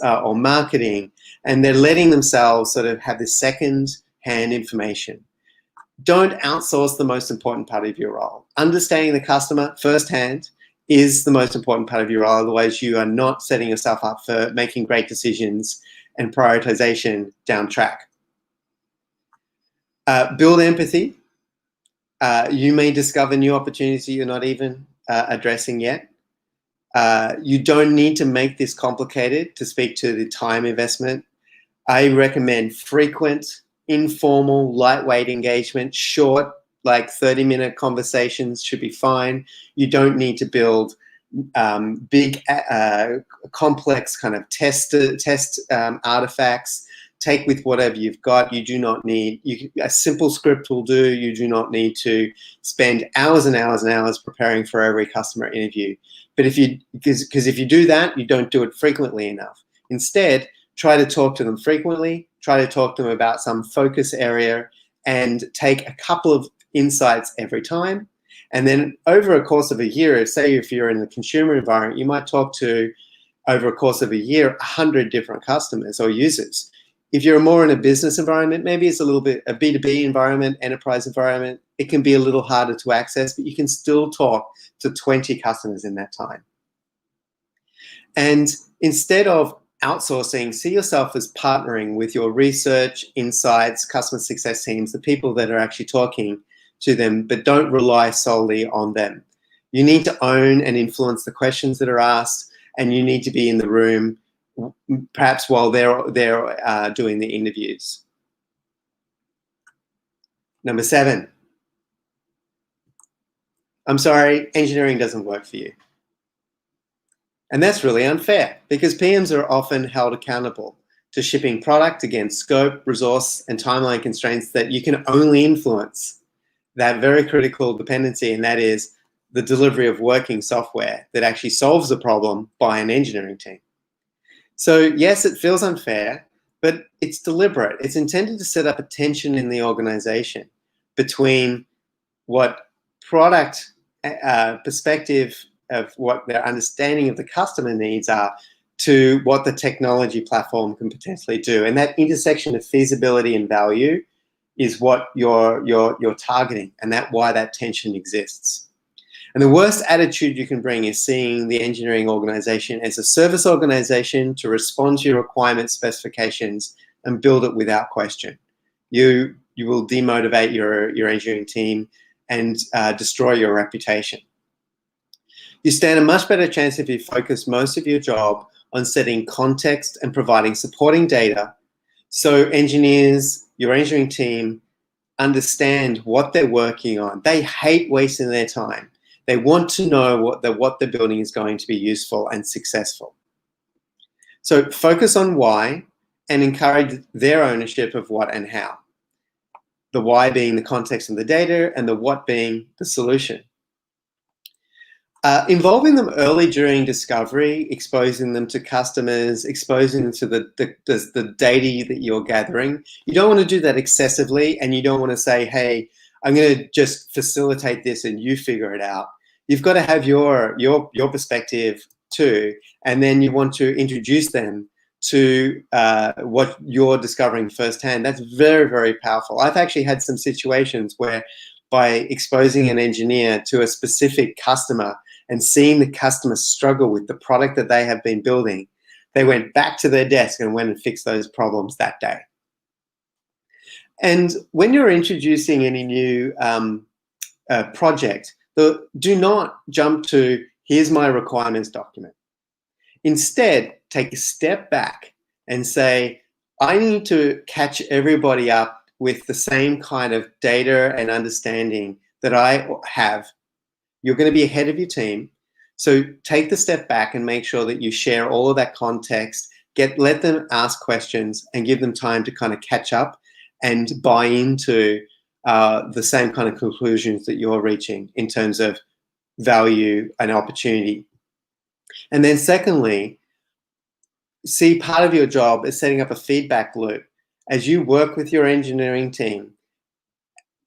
Speaker 3: or marketing, and they're letting themselves sort of have this second-hand information. Don't outsource the most important part of your role. Understanding the customer firsthand is the most important part of your role. Otherwise, you are not setting yourself up for making great decisions and prioritization down track. Build empathy. You may discover new opportunities you're not even addressing yet. You don't need to make this complicated to speak to the time investment. I recommend frequent, informal, lightweight engagement. Short, like 30-minute conversations should be fine. You don't need to build big, complex kind of test artifacts. Take with whatever you've got. You do not need, a simple script will do. You do not need to spend hours and hours and hours preparing for every customer interview. But because if you do that, you don't do it frequently enough. Instead, try to talk to them frequently, try to talk to them about some focus area, and take a couple of insights every time. And then over a course of a year, say if you're in the consumer environment, you might talk to, over a course of a year, 100 different customers or users. If you're more in a business environment, maybe it's a little bit a B2B environment, enterprise environment, it can be a little harder to access, but you can still talk to 20 customers in that time. And instead of outsourcing, see yourself as partnering with your research, insights, customer success teams, the people that are actually talking to them, but don't rely solely on them. You need to own and influence the questions that are asked, and you need to be in the room perhaps while they're doing the interviews. Number 7. I'm sorry, engineering doesn't work for you. And that's really unfair because PMs are often held accountable to shipping product against scope, resource, and timeline constraints that you can only influence that very critical dependency, and that is the delivery of working software that actually solves the problem by an engineering team. So yes, it feels unfair, but it's deliberate. It's intended to set up a tension in the organization between what product perspective of what their understanding of the customer needs are to what the technology platform can potentially do. And that intersection of feasibility and value is what you're targeting, and that's why that tension exists. And the worst attitude you can bring is seeing the engineering organization as a service organization to respond to your requirement specifications and build it without question. You will demotivate your engineering team and destroy your reputation. You stand a much better chance if you focus most of your job on setting context and providing supporting data so engineers, your engineering team, understand what they're working on. They hate wasting their time. They want to know what they're building is going to be useful and successful. So focus on why and encourage their ownership of what and how. The why being the context of the data and the what being the solution. Involving them early during discovery, exposing them to customers, exposing them to the data that you're gathering. You don't want to do that excessively, and you don't want to say, hey, I'm going to just facilitate this and you figure it out. You've got to have your perspective too, and then you want to introduce them to what you're discovering firsthand. That's very, very powerful. I've actually had some situations where by exposing an engineer to a specific customer and seeing the customer struggle with the product that they have been building, they went back to their desk and went and fixed those problems that day. And when you're introducing any new project, do not jump to, here's my requirements document. Instead, take a step back and say, I need to catch everybody up with the same kind of data and understanding that I have. You're going to be ahead of your team. So take the step back and make sure that you share all of that context, let them ask questions and give them time to kind of catch up and buy into the same kind of conclusions that you're reaching in terms of value and opportunity. And then secondly, see part of your job is setting up a feedback loop. As you work with your engineering team,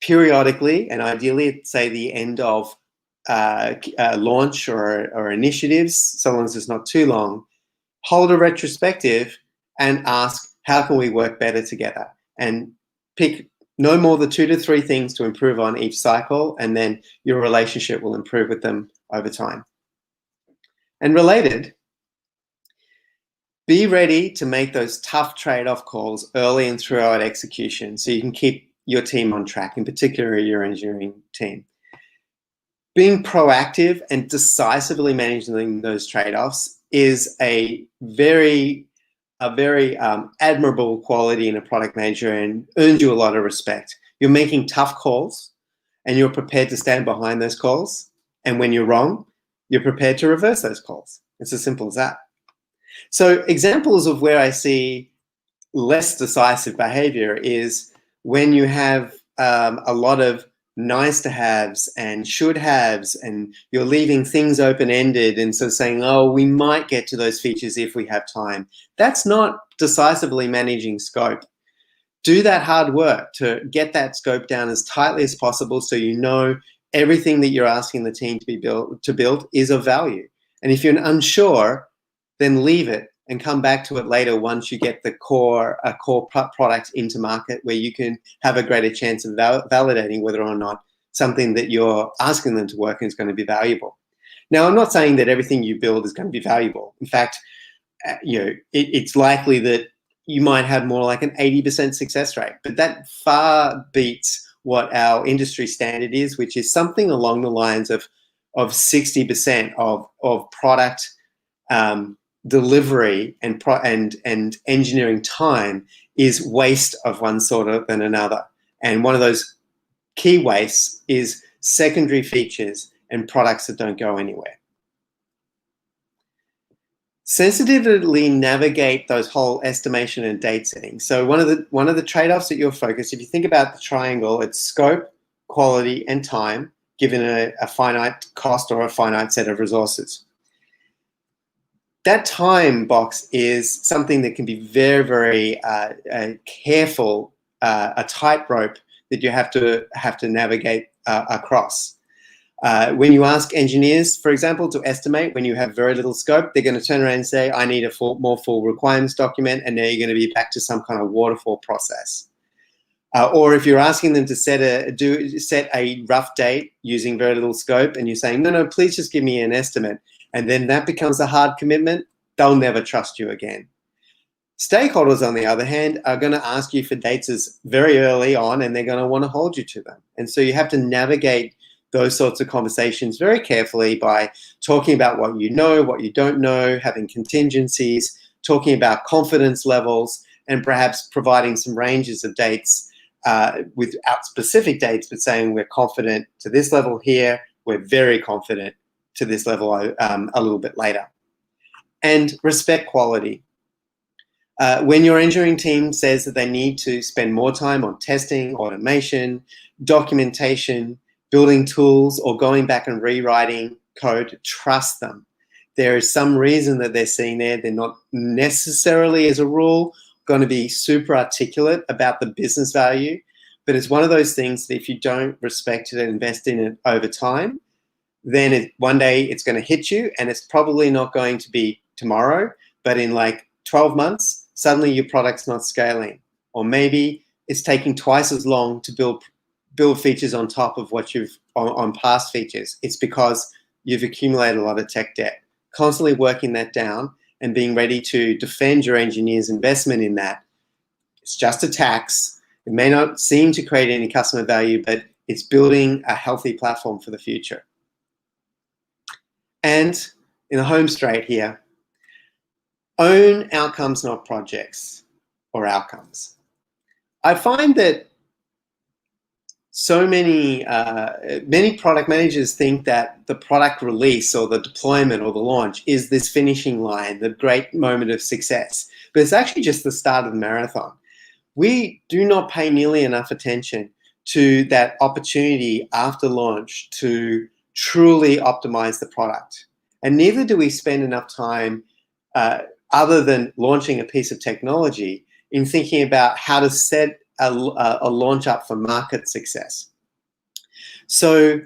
Speaker 3: periodically, and ideally at, say, the end of launch or initiatives, so long as it's not too long, hold a retrospective and ask, how can we work better together? And pick no more than 2 to 3 things to improve on each cycle, and then your relationship will improve with them over time. And related, be ready to make those tough trade-off calls early and throughout execution so you can keep your team on track, in particular your engineering team. Being proactive and decisively managing those trade-offs is a very admirable quality in a product manager and earns you a lot of respect. You're making tough calls and you're prepared to stand behind those calls. And when you're wrong, you're prepared to reverse those calls. It's as simple as that. So examples of where I see less decisive behavior is when you have a lot of nice to haves and should haves, and you're leaving things open-ended and so saying, oh, we might get to those features if we have time. That's not decisively managing scope. Do that hard work to get that scope down as tightly as possible so you know everything that you're asking the team to build is of value. And if you're unsure, then leave it and come back to it later once you get the core product into market, where you can have a greater chance of validating whether or not something that you're asking them to work is going to be valuable. Now, I'm not saying that everything you build is going to be valuable. In fact, it's likely that you might have more like an 80% success rate, but that far beats what our industry standard is, which is something along the lines of 60% of product delivery and engineering time is waste of one sort of than another. And one of those key wastes is secondary features and products that don't go anywhere. Sensitively navigate those whole estimation and date setting. So one of the trade-offs that you're focused, if you think about the triangle, it's scope, quality, and time, given a finite cost or a finite set of resources. That time box is something that can be very, very careful, a tightrope that you have to navigate across. When you ask engineers, for example, to estimate when you have very little scope, they're going to turn around and say, I need a more full requirements document, and now you're going to be back to some kind of waterfall process. Or if you're asking them to set a rough date using very little scope, and you're saying, no, please just give me an estimate, and then that becomes a hard commitment, they'll never trust you again. Stakeholders, on the other hand, are going to ask you for dates very early on, and they're going to want to hold you to them. And so you have to navigate those sorts of conversations very carefully by talking about what you know, what you don't know, having contingencies, talking about confidence levels, and perhaps providing some ranges of dates without specific dates, but saying we're confident to this level here, we're very confident to this level a little bit later. And respect quality. When your engineering team says that they need to spend more time on testing, automation, documentation, building tools, or going back and rewriting code, trust them. There is some reason that they're seeing there. They're not necessarily, as a rule, going to be super articulate about the business value, but it's one of those things that if you don't respect it and invest in it over time, then one day it's going to hit you, and it's probably not going to be tomorrow, but in like 12 months, suddenly your product's not scaling. Or maybe it's taking twice as long to build features on top of what you've on past features. It's because you've accumulated a lot of tech debt. Constantly working that down and being ready to defend your engineers' investment in that. It's just a tax. It may not seem to create any customer value, but it's building a healthy platform for the future. And in the home straight here, own outcomes, not projects or outcomes. I find that so many product managers think that the product release or the deployment or the launch is this finishing line, the great moment of success. But it's actually just the start of the marathon. We do not pay nearly enough attention to that opportunity after launch to truly optimize the product. And neither do we spend enough time, other than launching a piece of technology, in thinking about how to set a launch up for market success. So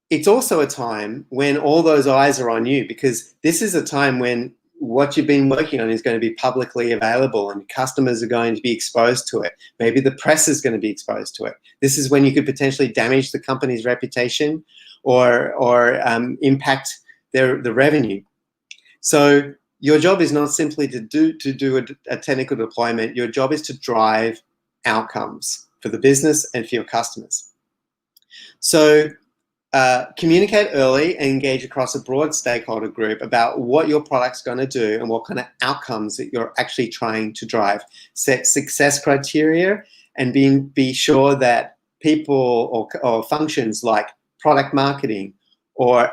Speaker 3: it's also a time when all those eyes are on you, because this is a time when what you've been working on is going to be publicly available and customers are going to be exposed to it. Maybe the press is going to be exposed to it. This is when you could potentially damage the company's reputation or impact the revenue. So your job is not simply to do a technical deployment. Your job is to drive outcomes for the business and for your customers. So communicate early and engage across a broad stakeholder group about what your product's going to do and what kind of outcomes that you're actually trying to drive. Set success criteria and be sure that people or functions like product marketing or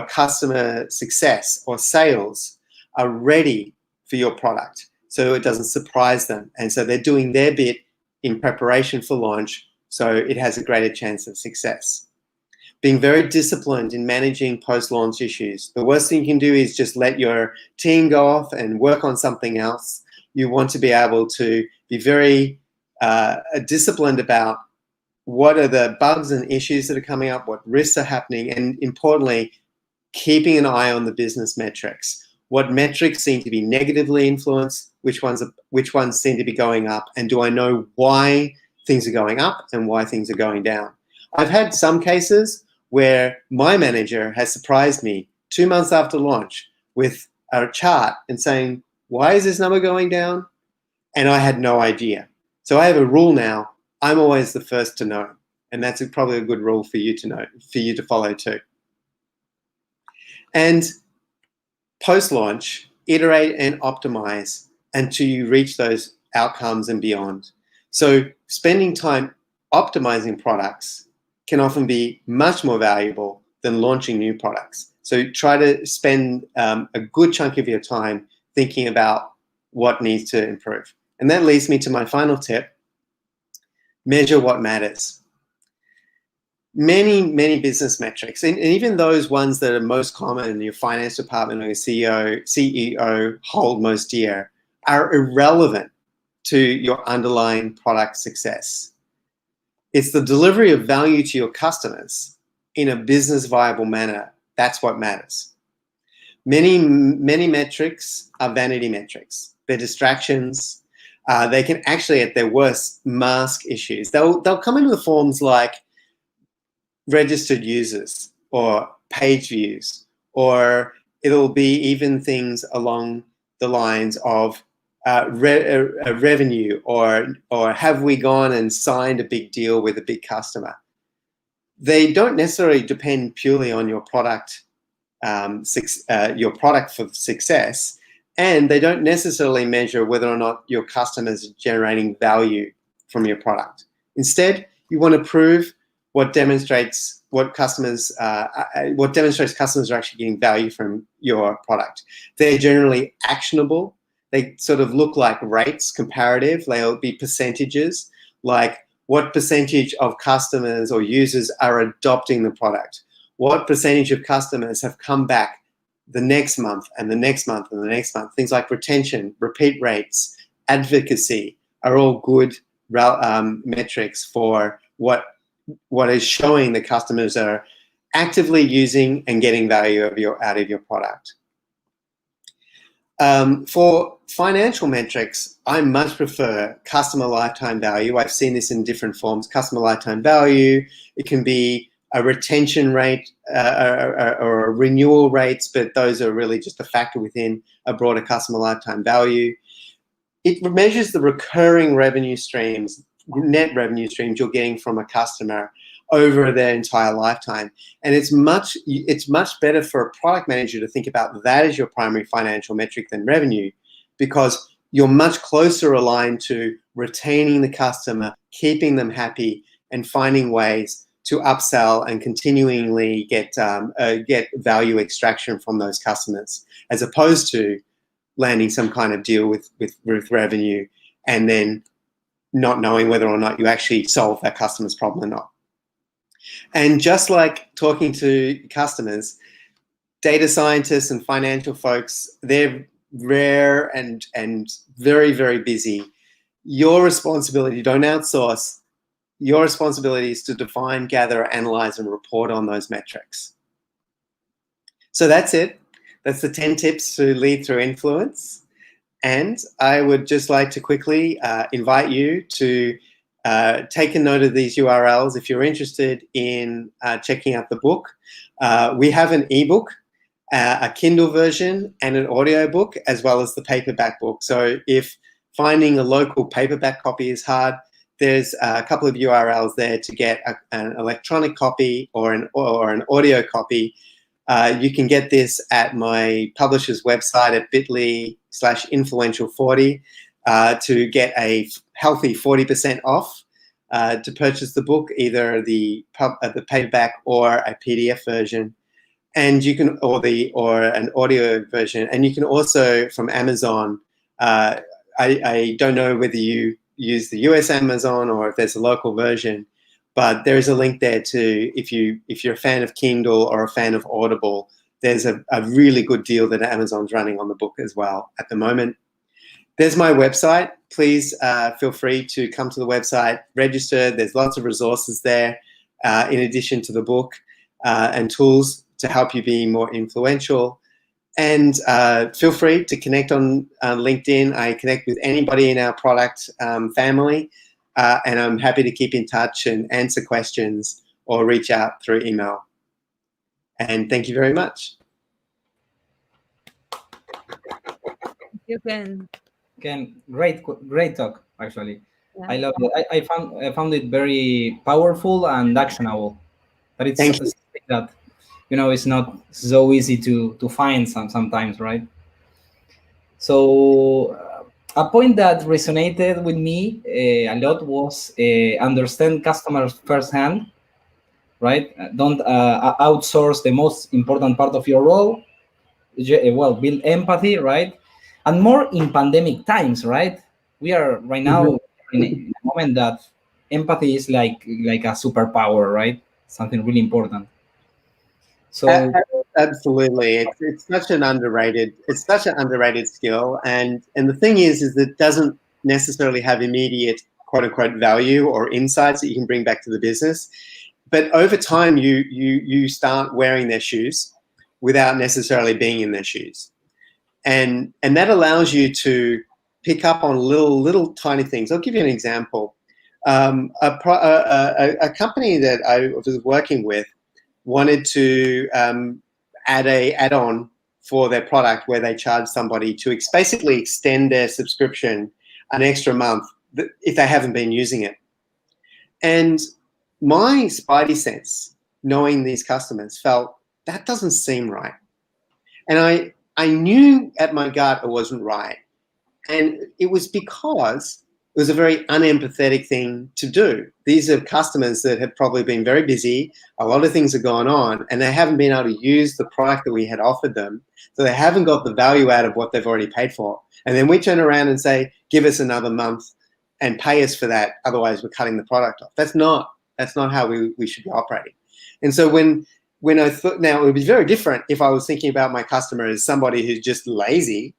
Speaker 3: customer success or sales are ready for your product so it doesn't surprise them. And so they're doing their bit in preparation for launch so it has a greater chance of success. Being very disciplined in managing post-launch issues. The worst thing you can do is just let your team go off and work on something else. You want to be able to be very disciplined about what are the bugs and issues that are coming up, what risks are happening, and importantly, keeping an eye on the business metrics. What metrics seem to be negatively influenced, which ones seem to be going up, and do I know why things are going up and why things are going down? I've had some cases where my manager has surprised me 2 months after launch with a chart and saying, why is this number going down? And I had no idea. So I have a rule now. I'm always the first to know. And that's probably a good rule for you to know, for you to follow too. And post-launch, iterate and optimize until you reach those outcomes and beyond. So spending time optimizing products can often be much more valuable than launching new products. So try to spend a good chunk of your time thinking about what needs to improve. And that leads me to my final tip. Measure what matters. Many business metrics, and even those ones that are most common in your finance department or your CEO hold most dear, are irrelevant to your underlying product success. It's the delivery of value to your customers in a business viable manner. That's what matters. Many metrics are vanity metrics. They're distractions. They can actually, at their worst, mask issues. They'll come into the forms like registered users or page views, or it'll be even things along the lines of revenue or have we gone and signed a big deal with a big customer. They don't necessarily depend purely on your product for success, and they don't necessarily measure whether or not your customers are generating value from your product. Instead, you want to prove what demonstrates customers are actually getting value from your product. They're generally actionable. They sort of look like rates, comparative. They'll be percentages, like what percentage of customers or users are adopting the product? What percentage of customers have come back the next month and the next month and the next month? Things like retention, repeat rates, advocacy are all good metrics for what is showing the customers are actively using and getting value out of your product. For financial metrics, I much prefer customer lifetime value. I've seen this in different forms. Customer lifetime value, it can be a retention rate or renewal rates, but those are really just a factor within a broader customer lifetime value. It measures the recurring revenue streams, net revenue streams you're getting from a customer over their entire lifetime. And it's much better for a product manager to think about that as your primary financial metric than revenue, because you're much closer aligned to retaining the customer, keeping them happy, and finding ways to upsell and continually get value extraction from those customers, as opposed to landing some kind of deal with revenue and then not knowing whether or not you actually solve that customer's problem or not. And just like talking to customers, data scientists and financial folks, they're rare and very, very busy. Your responsibility, don't outsource, your responsibility is to define, gather, analyze, and report on those metrics. So that's it. That's the 10 tips to lead through influence. And I would just like to quickly invite you to take a note of these URLs if you're interested in checking out the book. We have an ebook, a Kindle version, and an audio book, as well as the paperback book. So if finding a local paperback copy is hard, there's a couple of URLs there to get an electronic copy or an audio copy. You can get this at my publisher's website at bit.ly/influential40 to get a healthy 40% off to purchase the book, either the paperback or a PDF version, and you can or an audio version. And you can also, from Amazon, I don't know whether you use the US Amazon or if there's a local version, but there is a link there too. If you're a fan of Kindle or a fan of Audible, there's a really good deal that Amazon's running on the book as well at the moment. There's my website. Please feel free to come to the website, register. There's lots of resources there in addition to the book and tools to help you be more influential. And feel free to connect on LinkedIn. I connect with anybody in our product family, and I'm happy to keep in touch and answer questions or reach out through email. And thank you very much.
Speaker 1: You can.
Speaker 2: Ken, great talk, actually.
Speaker 1: Yeah.
Speaker 2: I love it. I found it very powerful and actionable. But it's something that, it's not so easy to find sometimes, right? So a point that resonated with me a lot was understand customers firsthand, right? Don't outsource the most important part of your role. Well, build empathy, right? And more in pandemic times, right? We are right now in a moment that empathy is like a superpower, right? Something really important. So
Speaker 3: absolutely, it's such an underrated skill, and the thing is that it doesn't necessarily have immediate quote unquote value or insights that you can bring back to the business, but over time you start wearing their shoes without necessarily being in their shoes. And that allows you to pick up on little tiny things. I'll give you an example. A company that I was working with wanted to add a add-on for their product where they charge somebody to basically extend their subscription an extra month if they haven't been using it. And my spidey sense, knowing these customers, felt that doesn't seem right. And I knew at my gut it wasn't right. And it was because it was a very unempathetic thing to do. These are customers that have probably been very busy. A lot of things are going on, and they haven't been able to use the product that we had offered them. So they haven't got the value out of what they've already paid for. And then we turn around and say, give us another month and pay us for that. Otherwise, we're cutting the product off. That's not how we should be operating. And so when I thought, now it would be very different if I was thinking about my customer as somebody who's just lazy.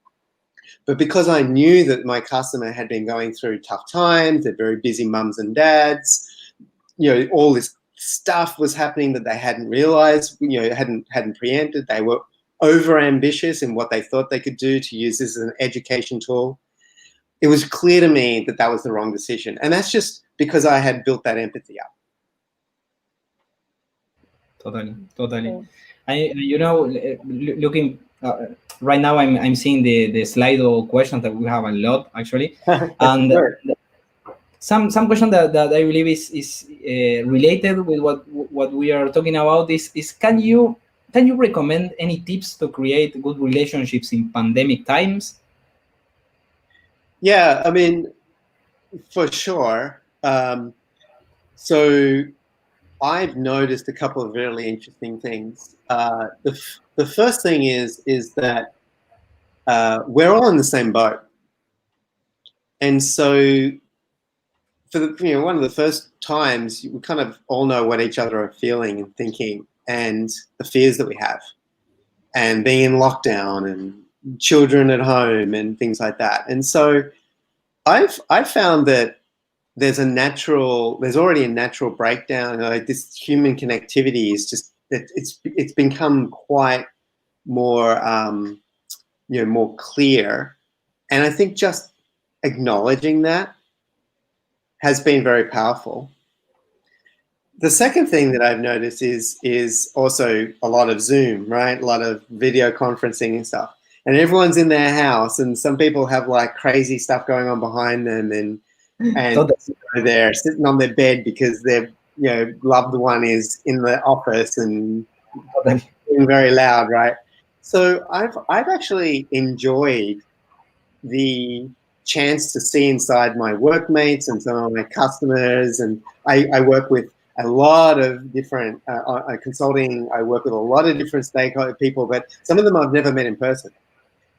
Speaker 3: But because I knew that my customer had been going through tough times, they're very busy mums and dads, all this stuff was happening that they hadn't realized, hadn't preempted. They were over ambitious in what they thought they could do to use this as an education tool. It was clear to me that that was the wrong decision. And that's just because I had built that empathy up.
Speaker 2: Totally. Looking right now, I'm seeing the Slido questions that we have a lot actually, and some question that I believe is related with what we are talking about is can you recommend any tips to create good relationships in pandemic times?
Speaker 3: Yeah, I mean, for sure. So I've noticed a couple of really interesting things. The first thing is that we're all in the same boat, and so for one of the first times, we kind of all know what each other are feeling and thinking, and the fears that we have, and being in lockdown, and children at home, and things like that. And so I've found that there's already a natural breakdown. This human connectivity is just it's become quite more more clear, and I think just acknowledging that has been very powerful. The second thing that I've noticed is also a lot of Zoom, right? A lot of video conferencing and stuff, and everyone's in their house, and some people have like crazy stuff going on behind them, and they're sitting on their bed because their loved one is in the office and being very loud, right? So I've actually enjoyed the chance to see inside my workmates and some of my customers, and I work with a lot of different consulting. I work with a lot of different stakeholder people, but some of them I've never met in person.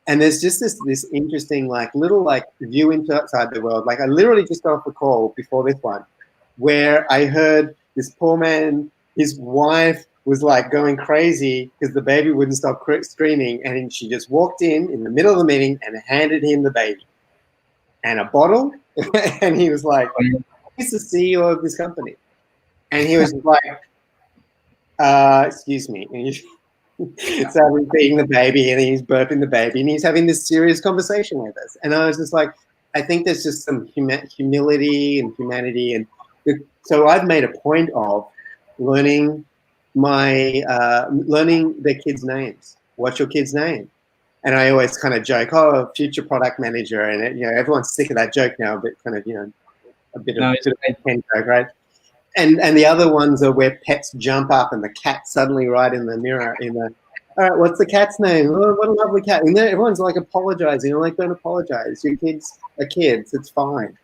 Speaker 3: And there's just this interesting little view inside the world. Like I literally just got off a call before this one where I heard this poor man, his wife was like going crazy because the baby wouldn't stop screaming, and she just walked in the middle of the meeting and handed him the baby and a bottle, and he was like, he's the CEO of this company. And he was like, excuse me. And so he's feeding the baby, and he's burping the baby, and he's having this serious conversation with us. And I was just like, I think there's just some humility and humanity. And so I've made a point of learning their kids' names. What's your kid's name? And I always kind of joke, future product manager. And everyone's sick of that joke now, but kind of, a bit of a joke, right? And the other ones are where pets jump up and the cat's suddenly right in the mirror. All right, what's the cat's name? Oh, what a lovely cat. And everyone's like apologizing. I'm like, don't apologize. Your kids are kids. It's fine.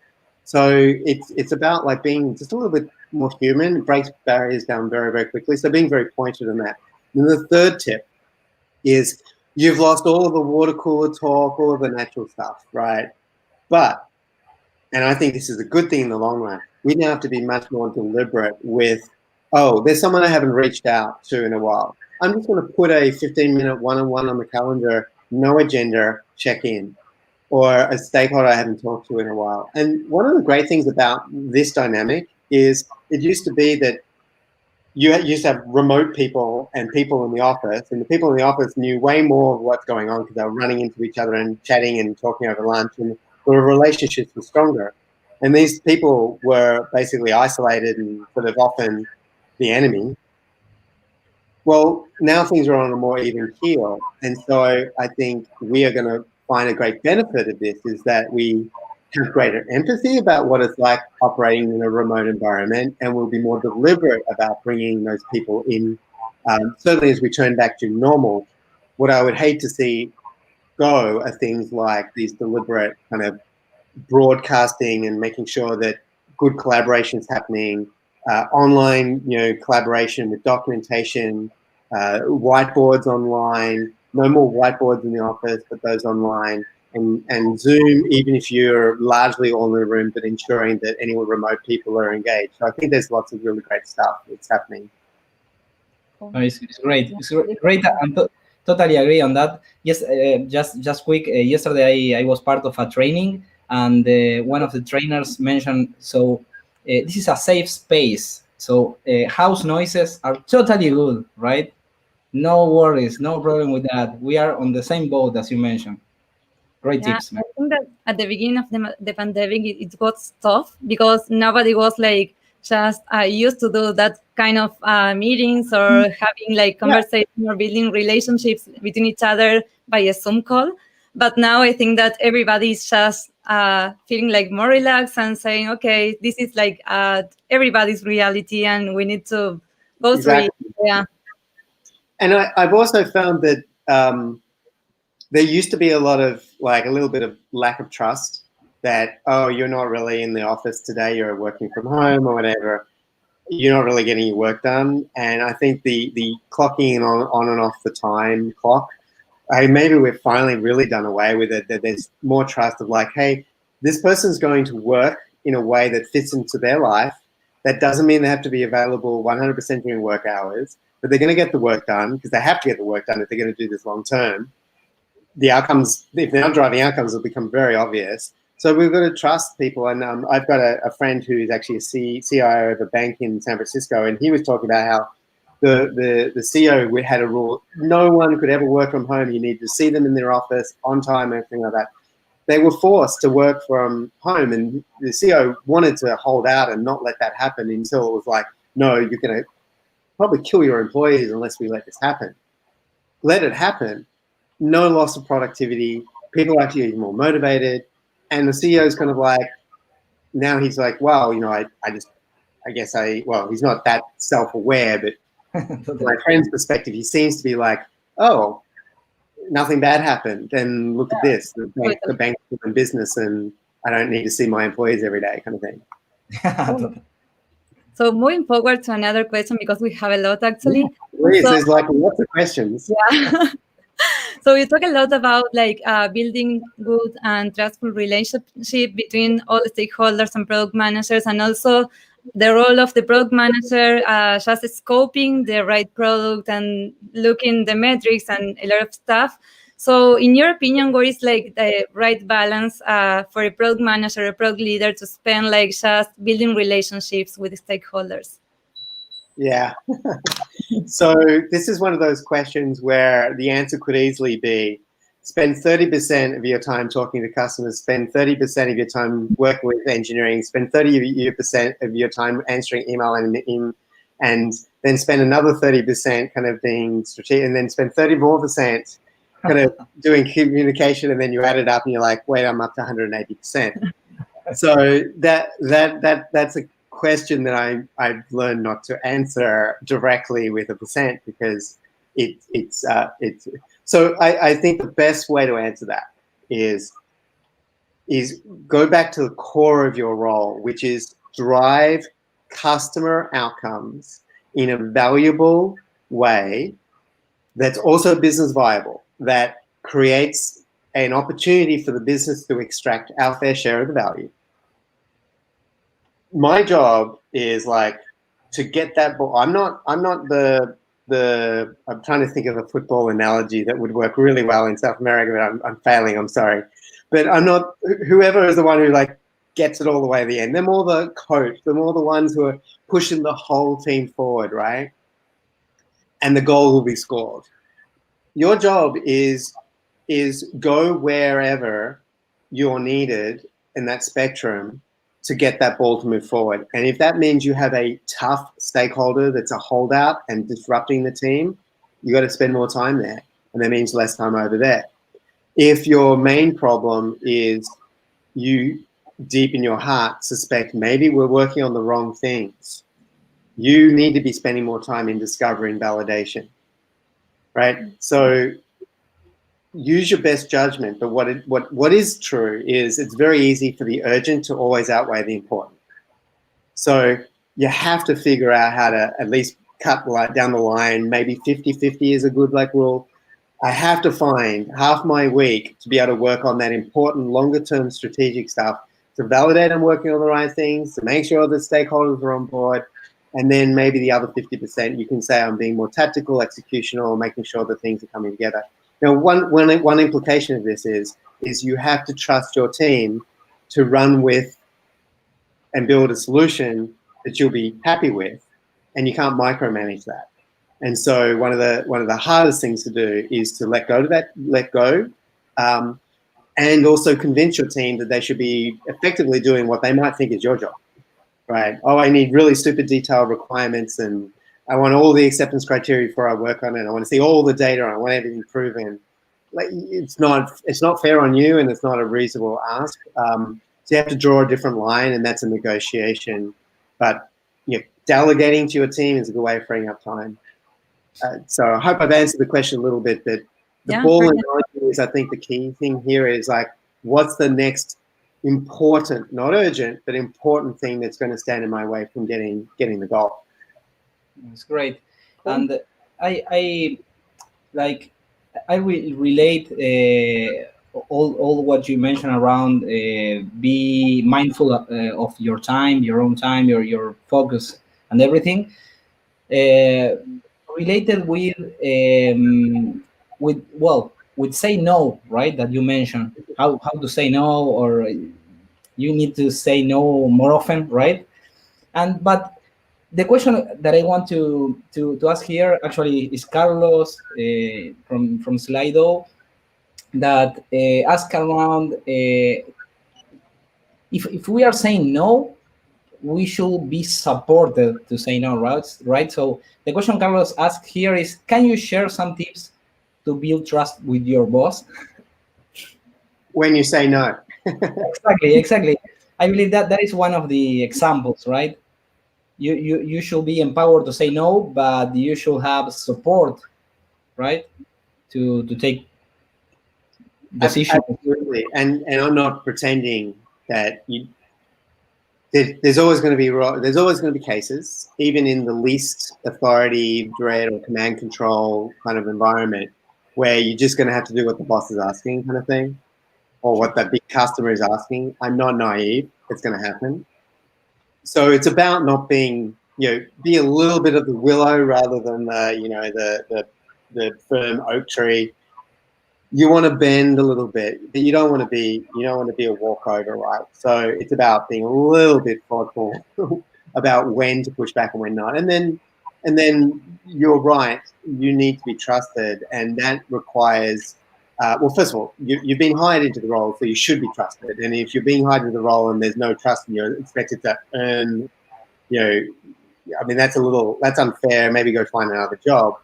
Speaker 3: So it's about being just a little bit more human. It breaks barriers down very, very quickly. So being very pointed in that. And the third tip is you've lost all of the water cooler talk, all of the natural stuff, right? But, and I think this is a good thing in the long run, we now have to be much more deliberate with, there's someone I haven't reached out to in a while. I'm just going to put a 15-minute one-on-one on the calendar, no agenda, check in, or a stakeholder I haven't talked to in a while. And one of the great things about this dynamic is it used to be that you used to have remote people and people in the office, and the people in the office knew way more of what's going on because they were running into each other and chatting and talking over lunch, and the relationships were stronger. And these people were basically isolated and sort of often the enemy. Well, now things are on a more even keel. And so I think we are going to find a great benefit of this is that we have greater empathy about what it's like operating in a remote environment, and we'll be more deliberate about bringing those people in. Certainly as we turn back to normal, what I would hate to see go are things like these deliberate kind of broadcasting and making sure that good collaboration is happening, online, collaboration with documentation, whiteboards online, no more whiteboards in the office, but those online, and Zoom, even if you're largely all in the room, but ensuring that any remote people are engaged. So I think there's lots of really great stuff that's happening.
Speaker 2: It's great. It's great. Totally agree on that. Yes, just quick. Yesterday I was part of a training, and one of the trainers mentioned, so this is a safe space. So house noises are totally good, right? No worries, no problem with that. We are on the same boat as you mentioned. Great tips, man.
Speaker 1: I think that at the beginning of the pandemic, it was tough because nobody was like just used to do that kind of meetings or having like conversation or building relationships between each other by a Zoom call. But now I think that everybody's just feeling like more relaxed and saying, okay, this is like everybody's reality and we need to go through it. Yeah.
Speaker 3: And I've also found that there used to be a little bit of lack of trust that, oh, you're not really in the office today, you're working from home or whatever, you're not really getting your work done. And I think the clocking on and off the time clock, maybe we've finally really done away with it, that there's more trust of like, hey, this person's going to work in a way that fits into their life. That doesn't mean they have to be available 100% during work hours, but they're going to get the work done because they have to get the work done if they're going to do this long term. The outcomes, if they're not driving outcomes, will become very obvious. So we've got to trust people. And I've got a friend who's actually a CIO of a bank in San Francisco, and he was talking about how the CEO had a rule: no one could ever work from home. You need to see them in their office on time, everything like that. They were forced to work from home, and the CEO wanted to hold out and not let that happen until it was like, no, you're going to probably kill your employees unless we let this happen. Let it happen. No loss of productivity. People are actually more motivated. And the CEO is kind of like, now he's like, well, he's not that self-aware, but from my friend's perspective, he seems to be like, oh, nothing bad happened. And look at this, the bank's in business and I don't need to see my employees every day kind of thing.
Speaker 1: So moving forward to another question, because we have a lot actually.
Speaker 3: Please, there's like lots of questions.
Speaker 1: Yeah. So we talk a lot about like building good and trustful relationship between all the stakeholders and product managers, and also the role of the product manager, just scoping the right product and looking the metrics and a lot of stuff. So in your opinion, what is like the right balance for a product manager, a product leader to spend like just building relationships with stakeholders?
Speaker 3: Yeah. So this is one of those questions where the answer could easily be spend 30% of your time talking to customers, spend 30% of your time working with engineering, spend 30% of your time answering email and then spend another 30% kind of being strategic, and then spend 30% more kind of doing communication, and then you add it up and you're like, wait, I'm up to 180%. So that's a question that I've learned not to answer directly with a percent, because it's so I think the best way to answer that is go back to the core of your role, which is drive customer outcomes in a valuable way that's also business viable, that creates an opportunity for the business to extract our fair share of the value. My job is like to get that ball. I'm not the I'm trying to think of a football analogy that would work really well in South America, but I'm failing, I'm sorry. But I'm not, whoever is the one who like gets it all the way to the end. They're more the coach, they're more the ones who are pushing the whole team forward, right? And the goal will be scored. Your job is go wherever you're needed in that spectrum to get that ball to move forward. And if that means you have a tough stakeholder that's a holdout and disrupting the team, you got to spend more time there. And that means less time over there. If your main problem is you deep in your heart suspect maybe we're working on the wrong things, you need to be spending more time in discovery and validation, right? So use your best judgment. But what is true is it's very easy for the urgent to always outweigh the important. So you have to figure out how to at least cut down the line. Maybe 50-50 is a good rule. I have to find half my week to be able to work on that important longer-term strategic stuff, to validate I'm working on the right things, to make sure the stakeholders are on board, and then maybe the other 50% you can say I'm being more tactical, executional, making sure that things are coming together. Now, one implication of this is you have to trust your team to run with and build a solution that you'll be happy with, and you can't micromanage that. And so one of the hardest things to do is to let go, and also convince your team that they should be effectively doing what they might think is your job, right? Oh, I need really super detailed requirements, and I want all the acceptance criteria before I work on it. I want to see all the data, and I want everything proven. It's not fair on you, and it's not a reasonable ask. So you have to draw a different line, and that's a negotiation. But delegating to your team is a good way of freeing up time. So I hope I've answered the question a little bit. That the ball analogy is, I think, the key thing here is what's the next important, not urgent, but important thing that's going to stand in my way from getting the goal.
Speaker 2: That's great, and I will relate all what you mentioned around be mindful of your time, your own time, your focus, and everything. Related with say no, right? That you mentioned how to say no, or you need to say no more often, right? But the question that I want to ask here actually is Carlos from Slido, that ask around if we are saying no, we should be supported to say no, right? So the question Carlos asked here is, can you share some tips to build trust with your boss?
Speaker 3: When you say no.
Speaker 2: Exactly. I believe that is one of the examples, right? You should be empowered to say no, but you should have support, right? To take decisions.
Speaker 3: Absolutely. And I'm not pretending that there's always going to be cases, even in the least authority, dread, or command control kind of environment, where you're just going to have to do what the boss is asking, kind of thing, or what that big customer is asking. I'm not naive. It's going to happen. So it's about not being, be a little bit of the willow rather than the firm oak tree. You want to bend a little bit, but you don't want to be a walkover, right? So it's about being a little bit thoughtful about when to push back and when not. And then you're right. You need to be trusted, and that requires. First of all, you've been hired into the role, so you should be trusted. And if you're being hired into the role and there's no trust, and you're expected to earn, I mean, that's unfair. Maybe go find another job.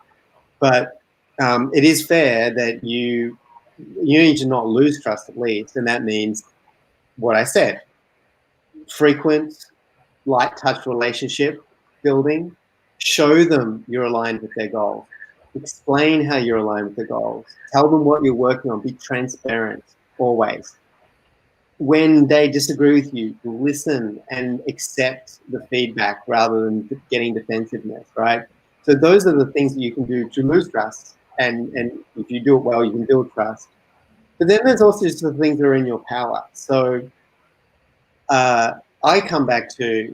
Speaker 3: But it is fair that you need to not lose trust at least, and that means what I said: frequent, light touch relationship building. Show them you're aligned with their goals. Explain how you're aligned with their goals. Tell them what you're working on. Be transparent always. When they disagree with you, listen and accept the feedback rather than getting defensiveness, right? So those are the things that you can do to lose trust. And if you do it well, you can build trust. But then there's also just the things that are in your power. So I come back to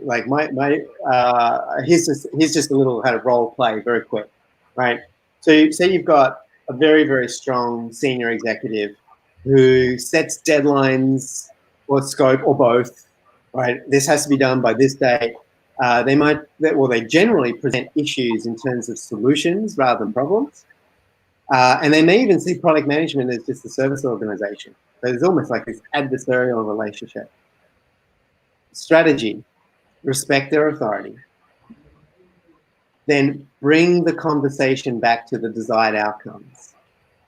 Speaker 3: here's just a little kind of role play, very quick, right? So say you've got a very, very strong senior executive who sets deadlines or scope or both, right? This has to be done by this date. They generally present issues in terms of solutions rather than problems. And they may even see product management as just a service organization. So there's almost like this adversarial relationship. Strategy: respect their authority. Then bring the conversation back to the desired outcomes.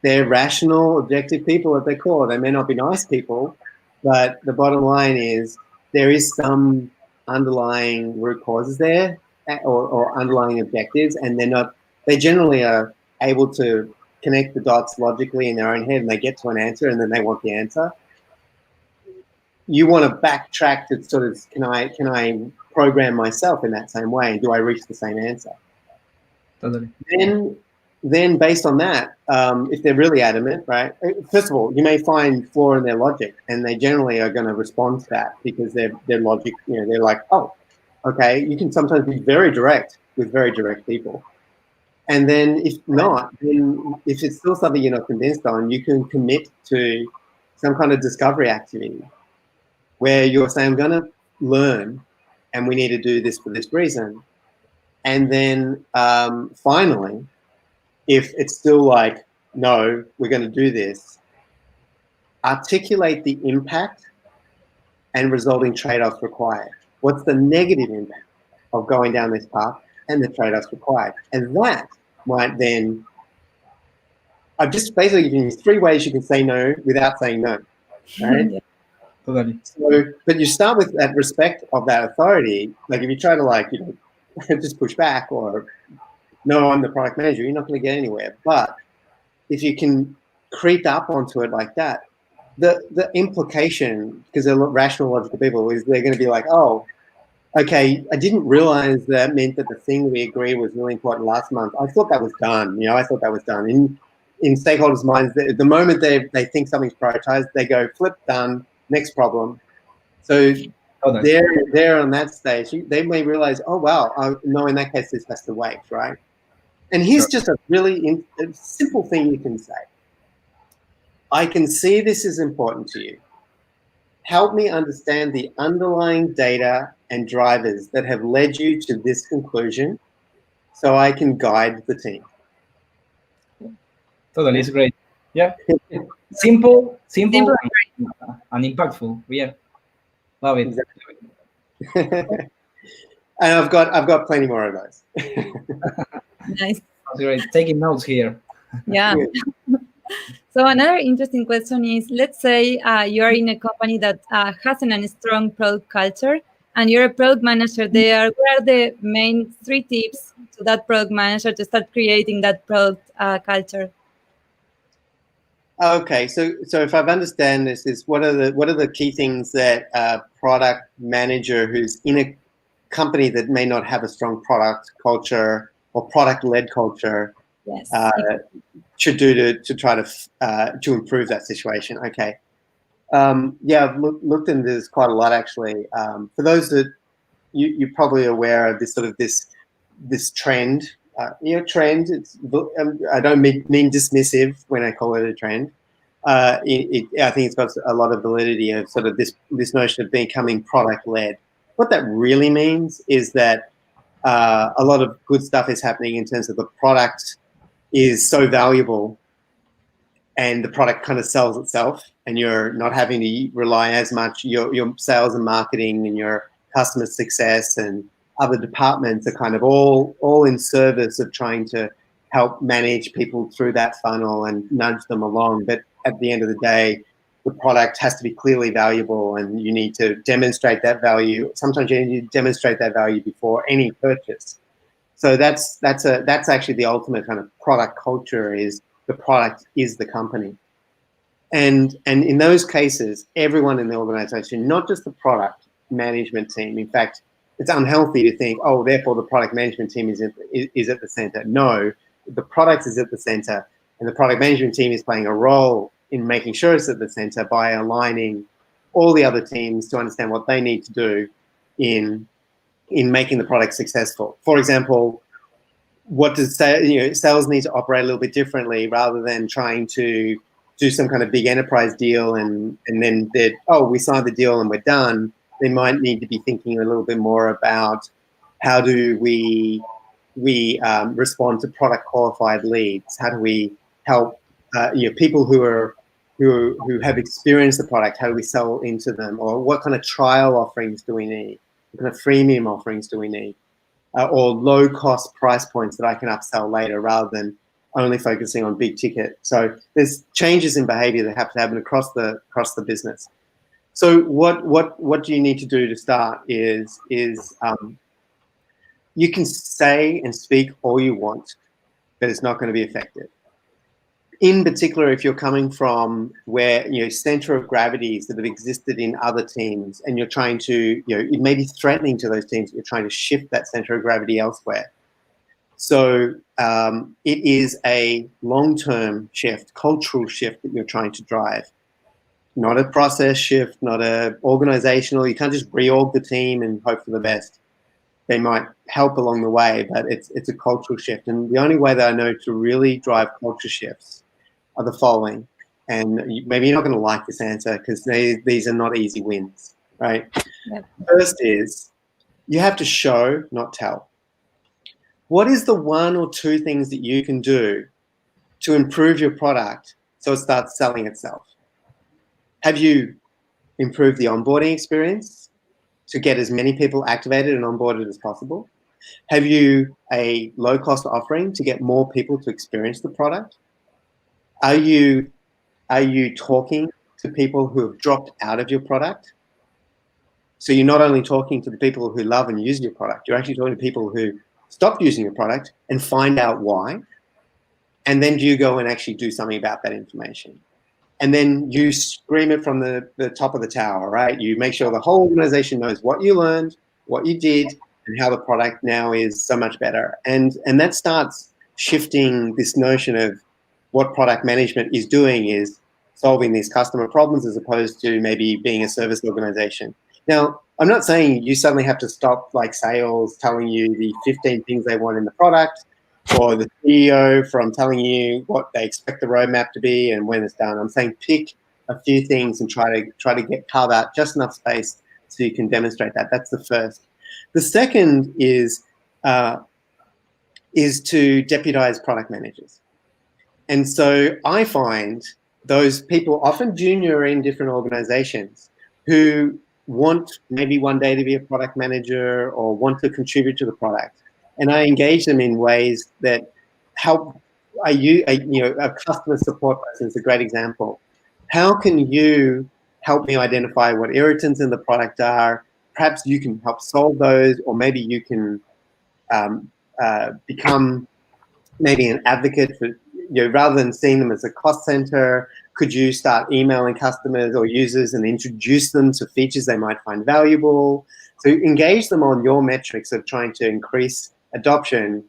Speaker 3: They're rational, objective people at their core. They may not be nice people, but the bottom line is there is some underlying root causes there, or underlying objectives, and they generally are able to connect the dots logically in their own head and they get to an answer and then they want the answer. You want to backtrack to sort of, can I program myself in that same way? And do I reach the same answer?
Speaker 2: Totally.
Speaker 3: Then based on that, if they're really adamant, right? First of all, you may find flaw in their logic, and they generally are going to respond to that because their logic, they're like, oh, okay. You can sometimes be very direct with very direct people, and then if not, then if it's still something you're not convinced on, you can commit to some kind of discovery activity where you're saying, I'm going to learn, and we need to do this for this reason, and then finally, if it's still like, no, we're going to do this, articulate the impact and resulting trade-offs required. What's the negative impact of going down this path and the trade-offs required? And that might then, I've just basically given you 3 ways you can say no without saying no, right?
Speaker 1: Yeah.
Speaker 2: Totally.
Speaker 3: So, but you start with that respect of that authority. Like if you try to just push back or, no, I'm the product manager, you're not going to get anywhere. But if you can creep up onto it like that, the implication, because they're rational, logical people, is they're going to be like, oh, okay, I didn't realize that meant that the thing we agreed was really important last month. I thought that was done. I thought that was done. In stakeholders' minds, the moment they think something's prioritized, they go, flip, done, next problem. So they're on that stage. They may realize, oh, wow, no, in that case, this has to wait, right? And here's just a really simple thing you can say. I can see this is important to you. Help me understand the underlying data and drivers that have led you to this conclusion so I can guide the team.
Speaker 2: Totally, it's great. Yeah. Simple and impactful. Yeah. Love it.
Speaker 3: Exactly. And I've got plenty more of those.
Speaker 1: Nice.
Speaker 2: That's great. Taking notes here.
Speaker 1: Yeah. So another interesting question is, let's say you are in a company that hasn't a strong product culture and you're a product manager there. What are the main 3 tips to that product manager to start creating that product culture?
Speaker 3: Okay, so if I understand this, is what are the key things that a product manager who's in a company that may not have a strong product culture or product-led culture
Speaker 1: Yes.
Speaker 3: Should do to try to improve that situation? Okay, yeah, I've looked into this quite a lot actually. For those that you're probably aware of this sort of this trend. Trend. I don't mean dismissive when I call it a trend. I think it's got a lot of validity of sort of this notion of becoming product-led. What that really means is that a lot of good stuff is happening in terms of the product is so valuable and the product kind of sells itself and you're not having to rely as much, your sales and marketing and your customer success and other departments are kind of all in service of trying to help manage people through that funnel and nudge them along. But at the end of the day, the product has to be clearly valuable and you need to demonstrate that value. Sometimes you need to demonstrate that value before any purchase. So that's actually the ultimate kind of product culture, is the product is the company. And in those cases, everyone in the organization, not just the product management team. In fact, it's unhealthy to think, oh, therefore the product management team is at the center. No, the product is at the center, and the product management team is playing a role in making sure it's at the center by aligning all the other teams to understand what they need to do in making the product successful. For example, what does sales need to operate a little bit differently rather than trying to do some kind of big enterprise deal and then we signed the deal and we're done. They might need to be thinking a little bit more about how do we respond to product qualified leads? How do we help people who have experienced the product? How do we sell into them? Or what kind of trial offerings do we need? What kind of freemium offerings do we need? Or low cost price points that I can upsell later rather than only focusing on big ticket. So there's changes in behavior that have to happen across the business. So what do you need to do to start is you can say and speak all you want, but it's not going to be effective. in particular, if you're coming from where, center of gravities that have existed in other teams and you're trying to, it may be threatening to those teams, you're trying to shift that center of gravity elsewhere. So it is a long-term shift, cultural shift that you're trying to drive. Not a process shift, not a organizational. You can't just reorg the team and hope for the best. They might help along the way, but it's a cultural shift. And the only way that I know to really drive culture shifts are the following. And maybe you're not going to like this answer because these are not easy wins, right?
Speaker 1: Yep.
Speaker 3: First is you have to show, not tell. What is the one or two things that you can do to improve your product so it starts selling itself? Have you improved the onboarding experience to get as many people activated and onboarded as possible? Have you a low-cost offering to get more people to experience the product? Are you talking to people who have dropped out of your product? So you're not only talking to the people who love and use your product, you're actually talking to people who stopped using your product and find out why. And then do you go and actually do something about that information? And then you scream it from the top of the tower, right? You make sure the whole organization knows what you learned, what you did, and how the product now is so much better. And that starts shifting this notion of what product management is doing is solving these customer problems as opposed to maybe being a service organization. Now, I'm not saying you suddenly have to stop like sales telling you the 15 things they want in the product, or the CEO from telling you what they expect the roadmap to be and when it's done. I'm saying pick a few things and try to carve out just enough space so you can demonstrate that. That's the first. The second is to deputize product managers. And so I find those people, often junior in different organizations, who want maybe one day to be a product manager or want to contribute to the product. And I engage them in ways that help. A customer support person is a great example. How can you help me identify what irritants in the product are? Perhaps you can help solve those, or maybe you can become maybe an advocate for, rather than seeing them as a cost center, could you start emailing customers or users and introduce them to features they might find valuable? So engage them on your metrics of trying to increase adoption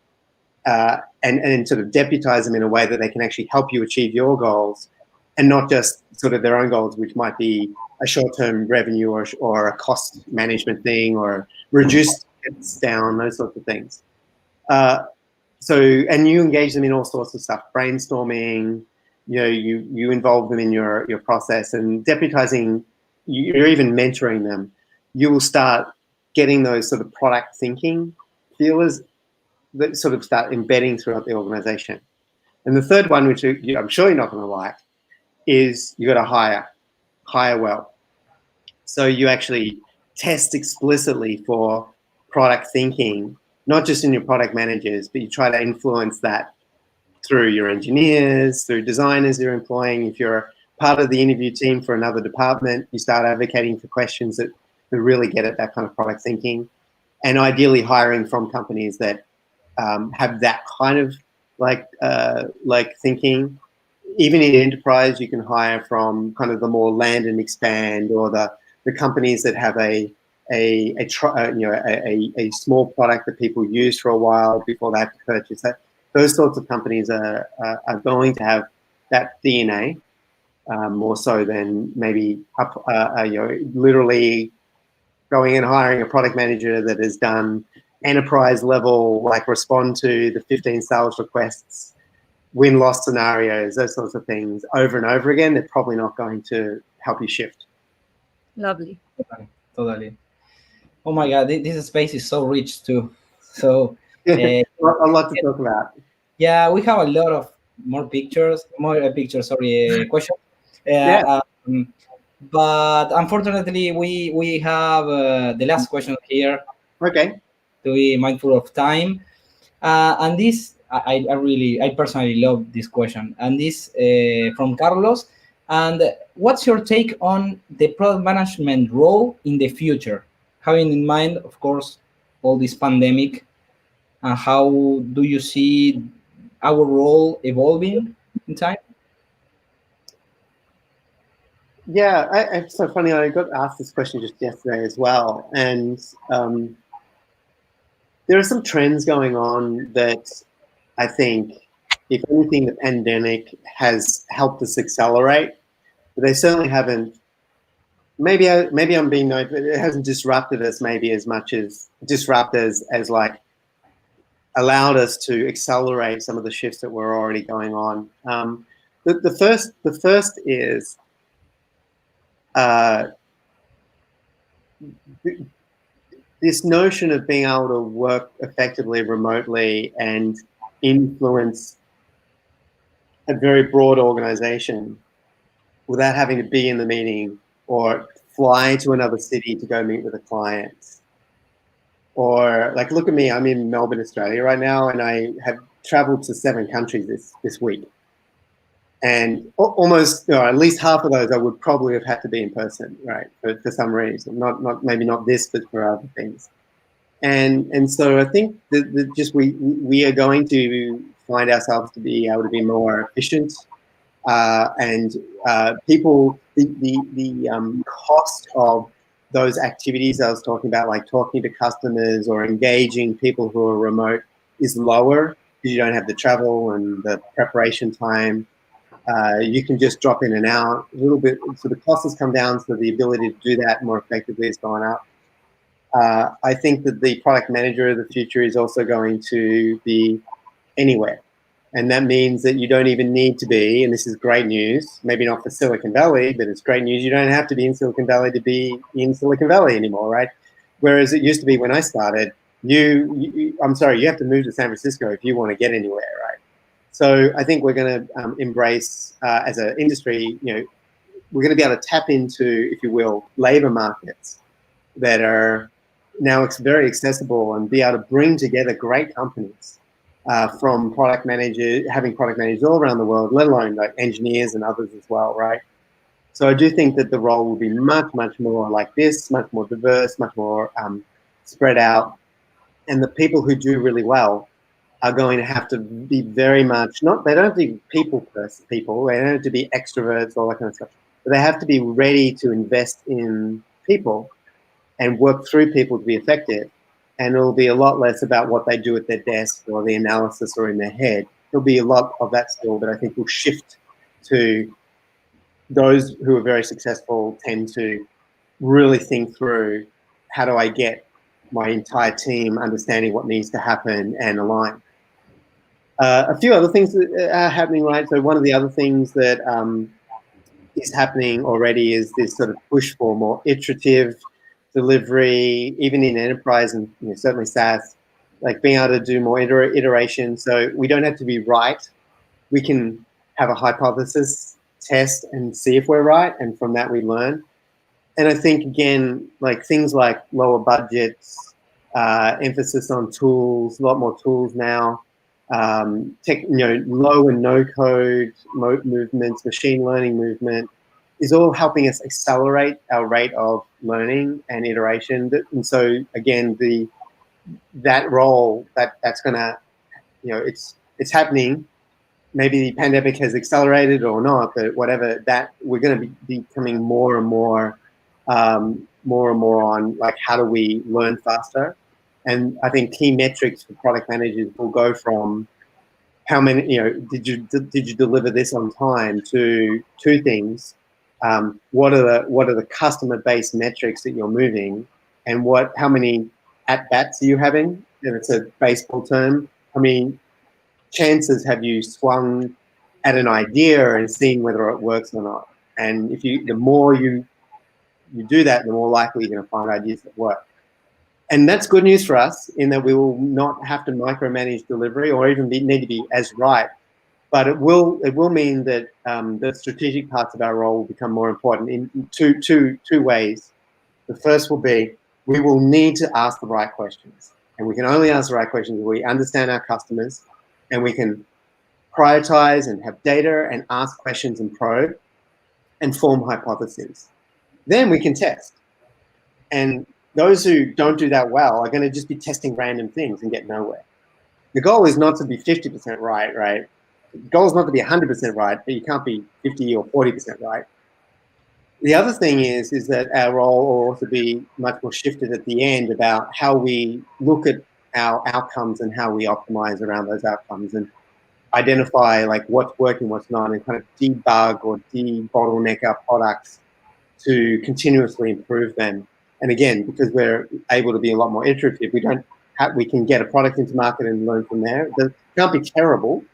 Speaker 3: and sort of deputize them in a way that they can actually help you achieve your goals and not just sort of their own goals, which might be a short-term revenue or a cost management thing or reduce it's down, those sorts of things. And you engage them in all sorts of stuff, brainstorming, you involve them in your process, and deputizing, you're even mentoring them. You will start getting those sort of product thinking feelers that sort of start embedding throughout the organization. And the third one, which I'm sure you're not going to like, is you got to hire well. So you actually test explicitly for product thinking, not just in your product managers, but you try to influence that through your engineers, through designers you're employing. If you're part of the interview team for another department, you start advocating for questions that really get at that kind of product thinking, and ideally hiring from companies that have that kind of like thinking. Even in enterprise, you can hire from kind of the more land and expand, or the companies that have a small product that people use for a while before they have to purchase that. Those sorts of companies are going to have that DNA more so than maybe literally going and hiring a product manager that has done enterprise level, like respond to the 15 sales requests, win-loss scenarios, those sorts of things over and over again. They're probably not going to help you shift.
Speaker 1: Lovely.
Speaker 2: Totally. Oh my God, this space is so rich too. So
Speaker 3: a lot to talk about.
Speaker 2: Yeah, we have a lot of questions. But unfortunately, we have the last question here.
Speaker 3: Okay.
Speaker 2: To be mindful of time, and this I personally love this question, and this from Carlos. And what's your take on the product management role in the future, having in mind, of course, all this pandemic? How do you see our role evolving in time?
Speaker 3: Yeah, it's so funny. I got asked this question just yesterday as well, and there are some trends going on that I think, if anything, the pandemic has helped us accelerate. But they certainly haven't. Maybe I'm being no, but it hasn't disrupted us maybe as much as as like allowed us to accelerate some of the shifts that were already going on. The first is this notion of being able to work effectively remotely and influence a very broad organization without having to be in the meeting or fly to another city to go meet with a client. Or like, look at me, I'm in Melbourne, Australia right now, and I have traveled to 7 countries this week. And almost, at least half of those I would probably have had to be in person, right, for some reason. Maybe not this, but for other things. And so I think that just we are going to find ourselves to be able to be more efficient, and people, the cost of those activities I was talking about, like talking to customers or engaging people who are remote, is lower because you don't have the travel and the preparation time. You can just drop in and out a little bit. So the cost has come down, so the ability to do that more effectively has gone up. I think that the product manager of the future is also going to be anywhere. And that means that you don't even need to be, and this is great news, maybe not for Silicon Valley, but it's great news. You don't have to be in Silicon Valley to be in Silicon Valley anymore, right? Whereas it used to be when I started, you have to move to San Francisco if you want to get anywhere, right? So I think we're going to embrace, as an industry, we're going to be able to tap into, if you will, labor markets that are now very accessible and be able to bring together great companies. From product managers, having product managers all around the world, let alone like engineers and others as well, right? So I do think that the role will be much, much more like this, much more diverse, much more spread out. And the people who do really well are going to have to be very much, they don't have to be people, they don't have to be extroverts, all that kind of stuff, but they have to be ready to invest in people and work through people to be effective. And it'll be a lot less about what they do at their desk or the analysis or in their head. There'll be a lot of that still, but I think will shift to those who are very successful tend to really think through, how do I get my entire team understanding what needs to happen and align. A few other things that are happening, right? So one of the other things that is happening already is this sort of push for more iterative delivery, even in enterprise and certainly SaaS, like being able to do more iteration. So we don't have to be right. We can have a hypothesis, test, and see if we're right, and from that we learn. And I think, again, like things like lower budgets, emphasis on tools, a lot more tools now, low and no code movements, machine learning movement, is all helping us accelerate our rate of learning and iteration. And so again, that role that's gonna, it's happening. Maybe the pandemic has accelerated or not, but whatever, that we're going to be becoming more and more on like, how do we learn faster? And I think key metrics for product managers will go from how many, did you deliver this on time, to two things. What are the customer-based metrics that you're moving, and how many at-bats are you having? If it's a baseball term, how many chances have you swung at an idea and seen whether it works or not? And the more you do that, the more likely you're going to find ideas that work. And that's good news for us, in that we will not have to micromanage delivery or even need to be as right. But it will mean that the strategic parts of our role will become more important in two ways. The first will be, we will need to ask the right questions. And we can only ask the right questions if we understand our customers, and we can prioritize and have data and ask questions and probe and form hypotheses. Then we can test. And those who don't do that well are going to just be testing random things and get nowhere. The goal is not to be 50% right? The goal is not to be 100% right, but you can't be 50 or 40% right. The other thing is that our role will also be much more shifted at the end about how we look at our outcomes and how we optimize around those outcomes and identify like what's working, what's not, and kind of debug or de-bottleneck our products to continuously improve them. And again, because we're able to be a lot more iterative, we can get a product into market and learn from there. It can't be terrible,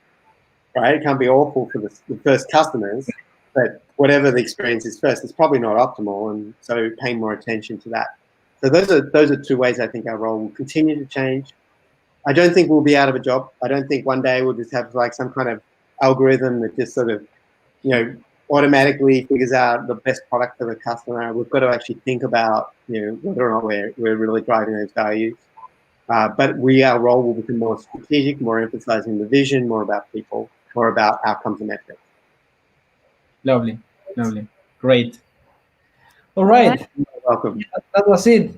Speaker 3: right? It can't be awful for the first customers, but whatever the experience is first, it's probably not optimal, and so paying more attention to that. So those are two ways I think our role will continue to change. I don't think we'll be out of a job. I don't think one day we'll just have like some kind of algorithm that just sort of, automatically figures out the best product for the customer. We've got to actually think about, whether or not we're really driving those values. But our role will become more strategic, more emphasizing the vision, more about people, more about outcomes and metrics.
Speaker 2: Lovely. Great. All right.
Speaker 3: You're welcome.
Speaker 2: That was it,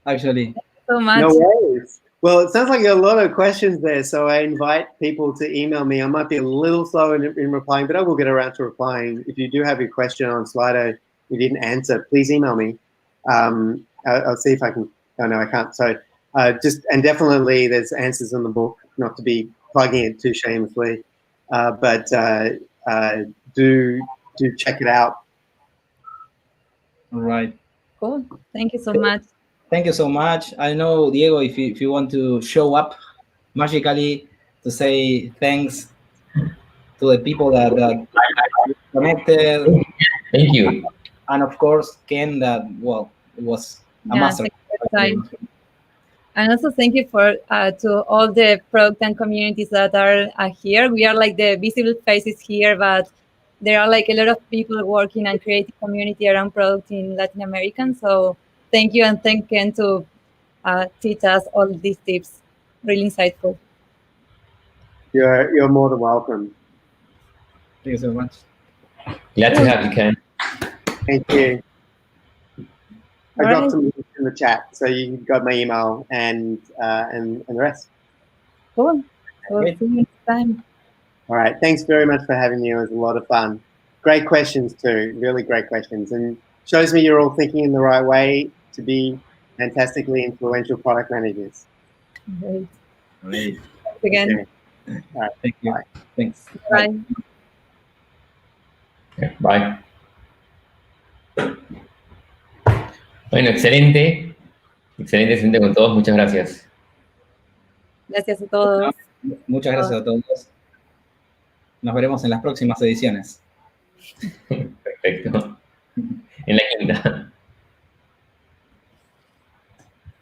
Speaker 2: actually.
Speaker 1: So much.
Speaker 3: No worries. Well, it sounds like you have a lot of questions there, so I invite people to email me. I might be a little slow in replying, but I will get around to replying. If you do have your question on Slido you didn't answer, please email me. I'll see if I can. Oh, no, I can't. So and definitely there's answers in the book, not to be plugging it too shamelessly, but do check it out.
Speaker 2: All right.
Speaker 1: Cool. Thank you so much.
Speaker 2: Thank you so much. I know, Diego, if you want to show up magically to say thanks to the people that connected.
Speaker 4: Thank you.
Speaker 2: And of course, Ken, that, well, it was a master.
Speaker 1: And also thank you to all the ProductTank communities that are here. We are like the visible faces here, but there are like a lot of people working and creating community around product in Latin America. So thank you, and thank Ken to teach us all these tips. Really insightful.
Speaker 3: You're more than welcome.
Speaker 2: Thank you so much.
Speaker 4: Glad to have you, Ken.
Speaker 3: Thank you. I dropped some links in the chat, so you got my email and the rest.
Speaker 1: Cool. We'll see you next time.
Speaker 3: All right. Thanks very much for having me. It was a lot of fun. Great questions too. Really great questions, and shows me you're all thinking in the right way to be fantastically influential product managers.
Speaker 1: Great.
Speaker 2: Great.
Speaker 1: Thanks again.
Speaker 3: Okay. All right.
Speaker 2: Thank you.
Speaker 3: Bye.
Speaker 2: Thanks.
Speaker 1: Bye.
Speaker 4: Bye. Bueno, excelente con todos, muchas gracias.
Speaker 1: Gracias a todos.
Speaker 2: Muchas gracias a todos. Nos veremos en las próximas ediciones.
Speaker 4: Perfecto. En la quinta.